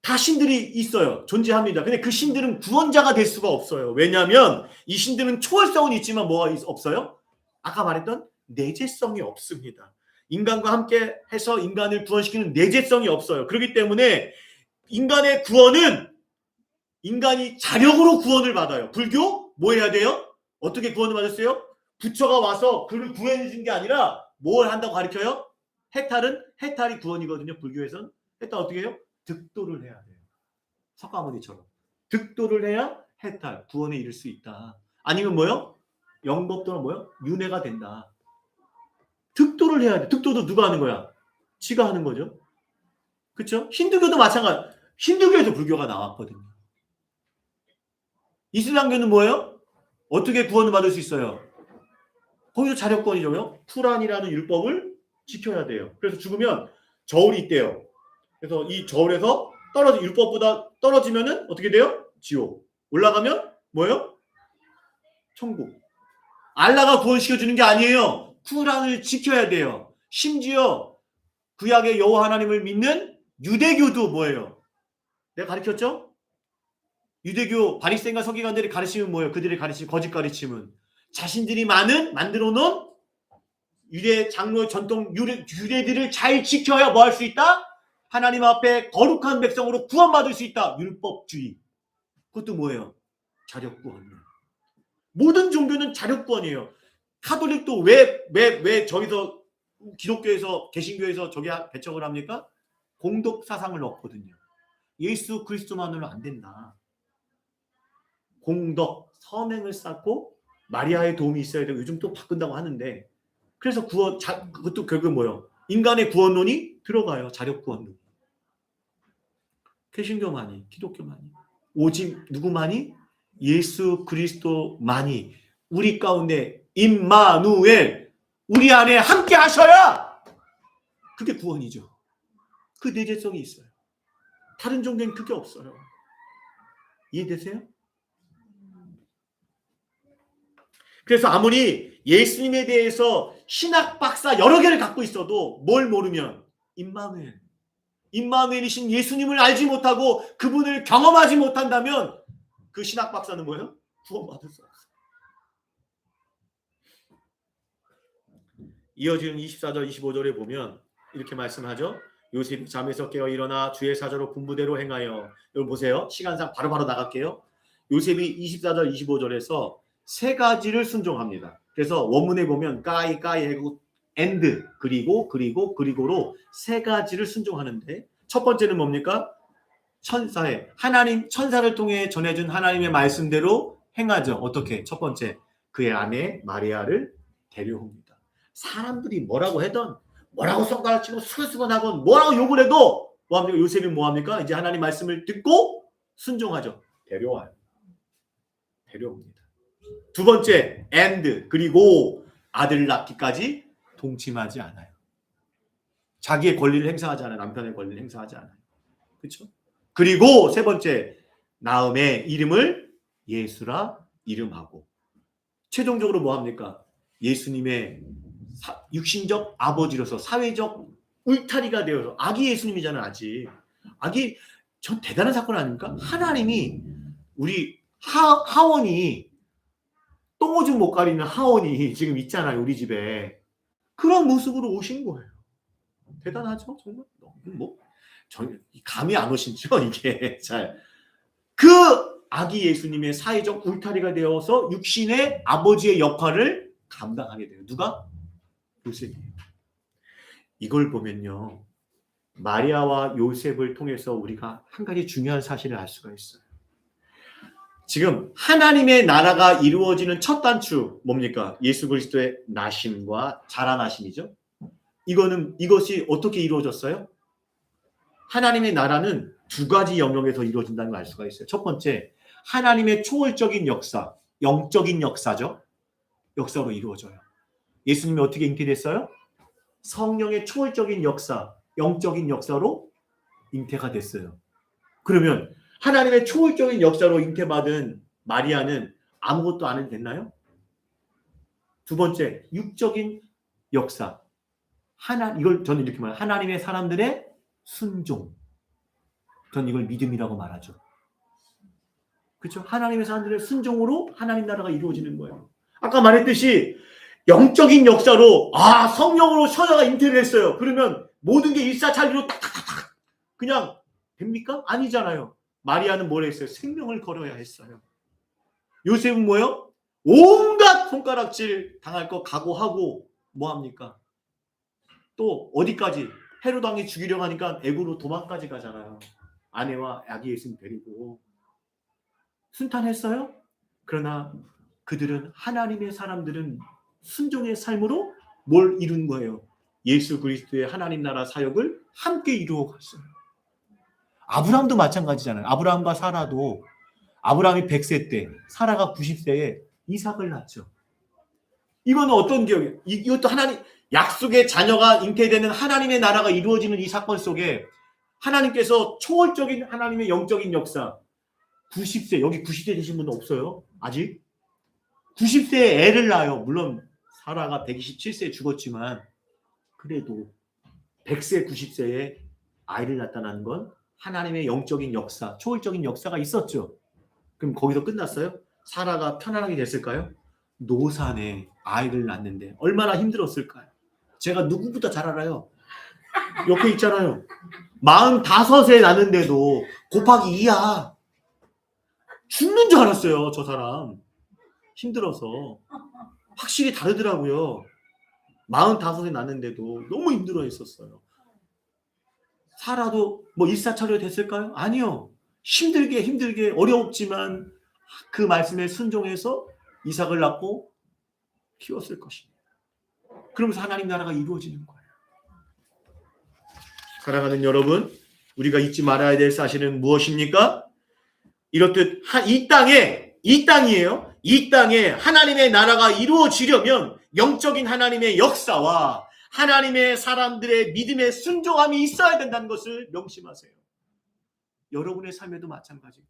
다 신들이 있어요. 존재합니다. 근데 그 신들은 구원자가 될 수가 없어요. 왜냐하면 이 신들은 초월성은 있지만 뭐가 없어요? 아까 말했던 내재성이 없습니다. 인간과 함께 해서 인간을 구원시키는 내재성이 없어요. 그렇기 때문에 인간의 구원은 인간이 자력으로 구원을 받아요. 불교 뭐 해야 돼요? 어떻게 구원을 받았어요? 부처가 와서 그를 구해해 준 게 아니라 뭘 한다고 가르쳐요? 해탈이 구원이거든요. 불교에서는. 해탈 어떻게 해요? 득도를 해야 돼요. 석가모니처럼. 득도를 해야 해탈, 구원에 이를 수 있다. 아니면 뭐요? 영법도는 뭐요? 윤회가 된다. 득도를 해야 돼. 득도도 누가 하는 거야? 지가 하는 거죠. 그렇죠? 힌두교도 마찬가지. 힌두교에도 불교가 나왔거든요. 이슬람교는 뭐예요? 어떻게 구원을 받을 수 있어요? 거기도 자력권이죠. 쿠란이라는 율법을 지켜야 돼요. 그래서 죽으면 저울이 있대요. 그래서 이 저울에서 율법보다 떨어지면은 어떻게 돼요? 지옥. 올라가면 뭐예요? 천국. 알라가 구원시켜주는 게 아니에요. 쿠란을 지켜야 돼요. 심지어 구약의 여호와 하나님을 믿는 유대교도 뭐예요? 내가 가르쳤죠? 유대교 바리새인과 서기관들이 가르치면 뭐예요? 그들의 거짓 가르침은 자신들이 만들어 놓은 유대 장로 전통 유대들을 잘 지켜야 뭐 할 수 있다? 하나님 앞에 거룩한 백성으로 구원받을 수 있다. 율법주의. 그것도 뭐예요? 자력구원이에요. 모든 종교는 자력구원이에요. 카톨릭도 왜 저기서 기독교에서 개신교에서 저기 배척을 합니까? 공덕 사상을 넣거든요. 예수 그리스도만으로 안 된다. 공덕, 선행을 쌓고 마리아의 도움이 있어야 되고 요즘 또 바꾼다고 하는데 그래서 그것도 결국 뭐예요? 인간의 구원론이 들어가요. 자력구원론. 개신교만이, 기독교만이. 오직 누구만이? 예수 그리스도만이 우리 가운데 임마누엘 우리 안에 함께 하셔야 그게 구원이죠. 그 내재성이 있어요. 다른 종교는 그게 없어요. 이해되세요? 그래서 아무리 예수님에 대해서 신학 박사 여러 개를 갖고 있어도 뭘 모르면 임마누엘이신 예수님을 알지 못하고 그분을 경험하지 못한다면 그 신학 박사는 뭐예요? 구원받을 수 없어요. 이어지는 24절 25절에 보면 이렇게 말씀하죠. 요셉이 잠에서 깨어 일어나 주의 사자로 분부대로 행하여. 여러분 보세요. 시간상 바로바로 나갈게요. 요셉이 24절 25절에서 세 가지를 순종합니다. 그래서 원문에 보면 까이 하고 and 그리고로 세 가지를 순종하는데 첫 번째는 뭡니까? 천사를 통해 전해준 하나님의 말씀대로 행하죠. 어떻게? 첫 번째, 그의 아내 마리아를 데려옵니다. 사람들이 뭐라고 하던 뭐라고 손가락 치고 수근수근하건 뭐라고 욕을 해도 뭐합니까? 요셉이 뭐합니까? 이제 하나님 말씀을 듣고 순종하죠. 데려옵니다. 두 번째, and 그리고 아들 낳기까지 동침하지 않아요. 자기의 권리를 행사하지 않아요. 남편의 권리를 행사하지 않아요. 그렇죠? 그리고 세 번째, 나음의 이름을 예수라 이름하고 최종적으로 뭐합니까? 예수님의 육신적 아버지로서 사회적 울타리가 되어서 아기 예수님이잖아요. 아기 전 대단한 사건 아닙니까? 하나님이 우리 하원이 똥오줌 못 가리는 하원이 지금 있잖아요. 우리 집에. 그런 모습으로 오신 거예요. 대단하죠? 정말 감이 안 오시죠? 이게 잘. 그 아기 예수님의 사회적 울타리가 되어서 육신의 아버지의 역할을 감당하게 돼요. 누가? 요셉이에요. 이걸 보면요. 마리아와 요셉을 통해서 우리가 한 가지 중요한 사실을 알 수가 있어요. 지금 하나님의 나라가 이루어지는 첫 단추 뭡니까? 예수 그리스도의 나심과 자라나심이죠. 이것이 어떻게 이루어졌어요? 하나님의 나라는 두 가지 영역에서 이루어진다는 걸 알 수가 있어요. 첫 번째, 하나님의 초월적인 역사, 영적인 역사죠. 역사로 이루어져요. 예수님이 어떻게 잉태됐어요? 성령의 초월적인 역사, 영적인 역사로 잉태가 됐어요. 그러면 하나님의 초월적인 역사로 잉태받은 마리아는 아무것도 안 해도 됐나요? 두 번째, 육적인 역사. 이걸 저는 이렇게 말해요. 하나님의 사람들의 순종. 전 이걸 믿음이라고 말하죠. 그렇죠? 하나님의 사람들의 순종으로 하나님 나라가 이루어지는 거예요. 아까 말했듯이 영적인 역사로 성령으로 처자가 잉태를 했어요. 그러면 모든 게 일사천리로 딱딱딱딱 그냥 됩니까? 아니잖아요. 마리아는 뭘 했어요? 생명을 걸어야 했어요. 요셉은 뭐요? 온갖 손가락질 당할 거 각오하고 뭐합니까? 또 어디까지? 헤롯 왕이 죽이려고 하니까 애굽으로 도망까지 가잖아요. 아내와 아기 예수님 데리고. 순탄했어요? 그러나 그들은 하나님의 사람들은 순종의 삶으로 뭘 이룬 거예요? 예수 그리스도의 하나님 나라 사역을 함께 이루어 갔어요. 아브라함도 마찬가지잖아요. 아브라함과 사라도 아브라함이 100세 때 사라가 90세에 이삭을 낳죠. 이건 어떤 기억이에요? 이것도 하나님 약속의 자녀가 잉태되는 하나님의 나라가 이루어지는 이 사건 속에 하나님께서 초월적인 하나님의 영적인 역사 90세 여기 90세 되신 분은 없어요. 아직 90세에 애를 낳아요. 물론 사라가 127세에 죽었지만 그래도 100세 90세에 아이를 낳았다는 건 하나님의 영적인 역사 초월적인 역사가 있었죠. 그럼 거기서 끝났어요? 사라가 편안하게 됐을까요? 노산에 아이를 낳는데 얼마나 힘들었을까요? 제가 누구보다 잘 알아요. 옆에 있잖아요. 45세 낳는데도 곱하기 2야. 죽는 줄 알았어요. 저 사람. 힘들어서. 확실히 다르더라고요. 45세 낳는데도 너무 힘들어 했었어요. 사라도 뭐 일사천리 됐을까요? 아니요. 힘들게 어렵지만 그 말씀에 순종해서 이삭을 낳고 키웠을 것입니다. 그러면서 하나님 나라가 이루어지는 거예요. 사랑하는 여러분, 우리가 잊지 말아야 될 사실은 무엇입니까? 이렇듯 이 땅이에요. 이 땅에 하나님의 나라가 이루어지려면 영적인 하나님의 역사와 하나님의 사람들의 믿음의 순종함이 있어야 된다는 것을 명심하세요. 여러분의 삶에도 마찬가지예요.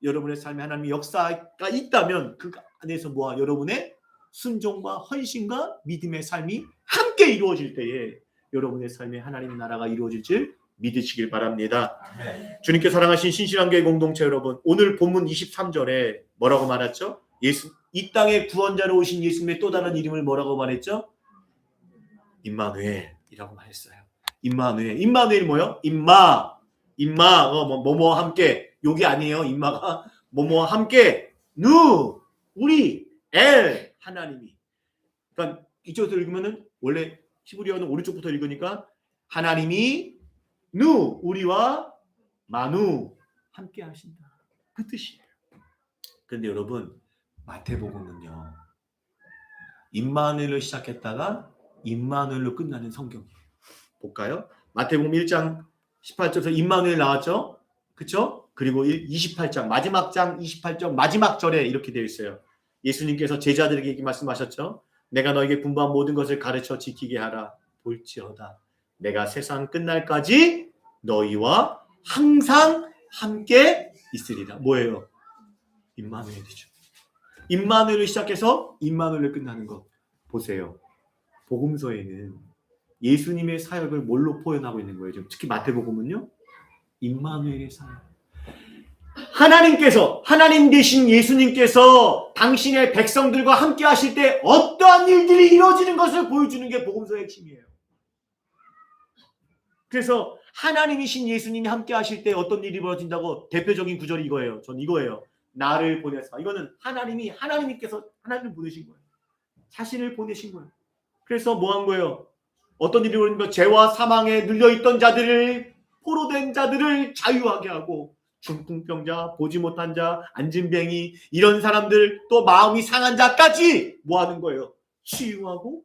여러분의 삶에 하나님의 역사가 있다면 그 안에서 뭐야? 여러분의 순종과 헌신과 믿음의 삶이 함께 이루어질 때에 여러분의 삶에 하나님의 나라가 이루어질 줄 믿으시길 바랍니다. 네. 주님께 사랑하신 신실한교회 공동체 여러분, 오늘 본문 23절에 뭐라고 말했죠? 이 땅에 구원자로 오신 예수님의 또 다른 이름을 뭐라고 말했죠? 임마누엘이라고 말했어요. 임마누엘 뭐요? 뭐뭐와 함께. 여기 아니에요. 임마가 뭐뭐와 함께. 우리 하나님이. 그러니까 이쪽에서 읽으면은 원래 히브리어는 오른쪽부터 읽으니까 하나님이 우리와 함께 하신다. 그 뜻이에요. 그런데 여러분 마태복음은요. 임마누엘로 시작했다가 임마누엘로 끝나는 성경이에요. 볼까요? 마태복음 1장 18절에서 임마누엘 나왔죠? 그렇죠? 그리고 28장 마지막 장 28절 마지막 절에 이렇게 되어 있어요. 예수님께서 제자들에게 이렇게 말씀하셨죠? 내가 너에게 분부한 모든 것을 가르쳐 지키게 하라. 볼지어다 내가 세상 끝날까지 너희와 항상 함께 있으리라. 뭐예요? 임마누엘이죠. 임마누엘을 시작해서 임마누엘을 끝나는 것. 보세요. 복음서에는 예수님의 사역을 뭘로 표현하고 있는 거예요? 지금 특히 마태복음은요. 임마누엘의 사역. 하나님 되신 예수님께서 당신의 백성들과 함께 하실 때 어떠한 일들이 이루어지는 것을 보여주는 게 복음서의 핵심이에요. 그래서 하나님이신 예수님이 함께 하실 때 어떤 일이 벌어진다고 대표적인 구절이 이거예요. 전 이거예요. 나를 보내사. 이거는 하나님께서 하나님을 보내신 거예요. 자신을 보내신 거예요. 그래서 뭐 한 거예요? 어떤 일이 벌어지면 죄와 사망에 눌려있던 자들을 포로된 자들을 자유하게 하고 중풍병자, 보지 못한 자, 안진뱅이 이런 사람들 또 마음이 상한 자까지 뭐 하는 거예요? 치유하고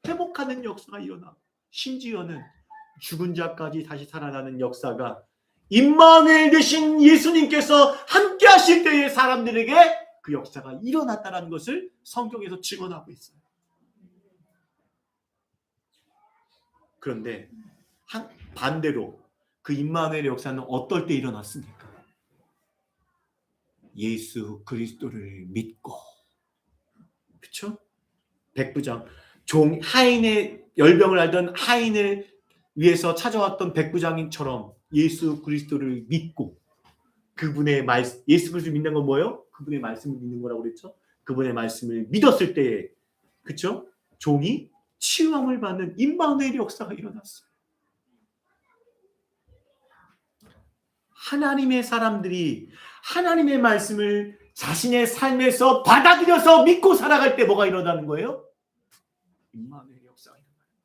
회복하는 역사가 일어나고 심지어는 죽은 자까지 다시 살아나는 역사가 임마누엘 되신 예수님께서 함께 하실 때의 사람들에게 그 역사가 일어났다는 것을 성경에서 증언하고 있어요. 그런데 반대로 그 임마누엘의 역사는 어떨 때 일어났습니까? 예수 그리스도를 믿고, 그렇죠? 백부장 하인의 열병을 앓던 하인을 위해서 찾아왔던 백부장님처럼 예수 그리스도를 믿고 그분의 말씀, 예수 그리스도를 믿는 건 뭐예요? 그분의 말씀을 믿는 거라고 그랬죠? 그분의 말씀을 믿었을 때에, 그렇죠? 종이 치유함을 받는 임마누엘 역사가 일어났어요. 하나님의 사람들이 하나님의 말씀을 자신의 삶에서 받아들여서 믿고 살아갈 때 뭐가 일어나는 거예요? 임마누엘 역사가 일어나는 거예요.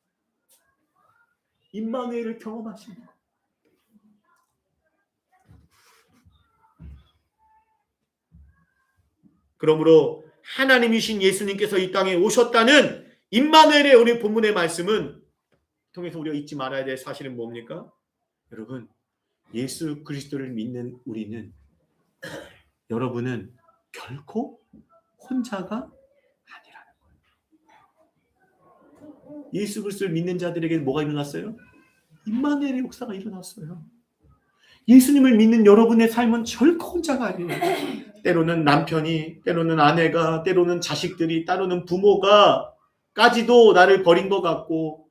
임마누엘을 경험하시는 거예요. 그러므로 하나님이신 예수님께서 이 땅에 오셨다는 임마누엘의 오늘 본문의 말씀은 통해서 우리가 잊지 말아야 될 사실은 뭡니까? 여러분, 예수 그리스도를 믿는 우리는, 여러분은 결코 혼자가 아니라는 거예요. 예수 그리스도를 믿는 자들에게 뭐가 일어났어요? 임마누엘의 역사가 일어났어요. 예수님을 믿는 여러분의 삶은 결코 혼자가 아니에요. 때로는 남편이, 때로는 아내가, 때로는 자식들이, 때로는 부모가 까지도 나를 버린 것 같고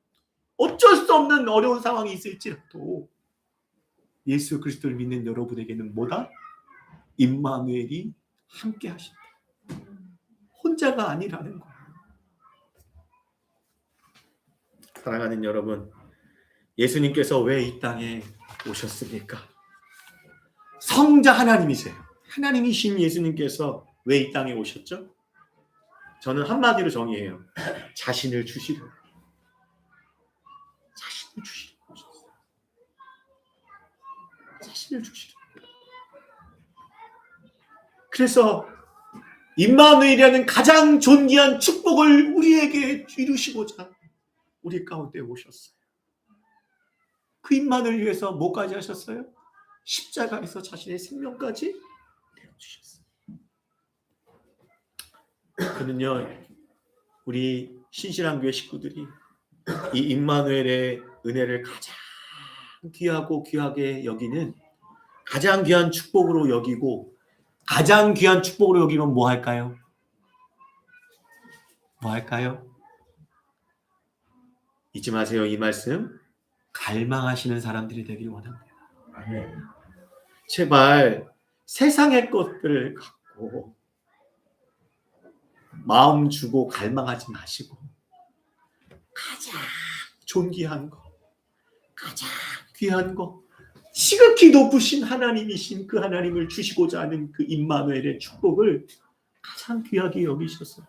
어쩔 수 없는 어려운 상황이 있을지라도 예수 그리스도를 믿는 여러분에게는 뭐다? 임마누엘이 함께 하신다. 혼자가 아니라는 거예요. 사랑하는 여러분, 예수님께서 왜 이 땅에 오셨습니까? 성자 하나님이세요. 하나님이신 예수님께서 왜 이 땅에 오셨죠? 저는 한마디로 정의해요. 자신을 주시려고. 자신을 주시려고 오셨어요. 자신을 주시려고. 그래서 임마누엘이라는 가장 존귀한 축복을 우리에게 이루시고자 우리 가운데 오셨어요. 그 임마누엘을 위해서 뭐까지 하셨어요? 십자가에서 자신의 생명까지 내어주셨어요. 그는요, 우리 신실한 교회 식구들이 이 임마누엘의 은혜를 가장 귀하고 귀하게 여기는, 가장 귀한 축복으로 여기고, 가장 귀한 축복으로 여기면 뭐 할까요? 뭐 할까요? 잊지 마세요. 이 말씀 갈망하시는 사람들이 되길 원합니다. 제발 세상의 것들을 갖고 마음 주고 갈망하지 마시고 가장 존귀한 거, 가장 귀한 거, 지극히 높으신 하나님이신 그 하나님을 주시고자 하는 그 임마누엘의 축복을 가장 귀하게 여기셔서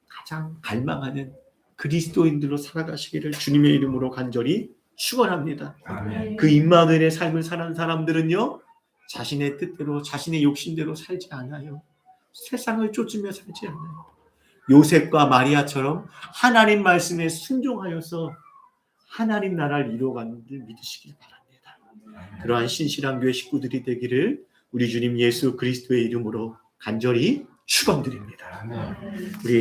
가장 갈망하는 그리스도인들로 살아가시기를 주님의 이름으로 간절히 축원합니다. 그 임마누엘의 삶을 사는 사람들은요, 자신의 뜻대로, 자신의 욕심대로 살지 않아요. 세상을 쫓으며 살지 않아요. 요셉과 마리아처럼 하나님 말씀에 순종하여서 하나님 나라를 이루어가는 줄 믿으시길 바랍니다. 그러한 신실한 교회 식구들이 되기를 우리 주님 예수 그리스도의 이름으로 간절히 축원드립니다. 우리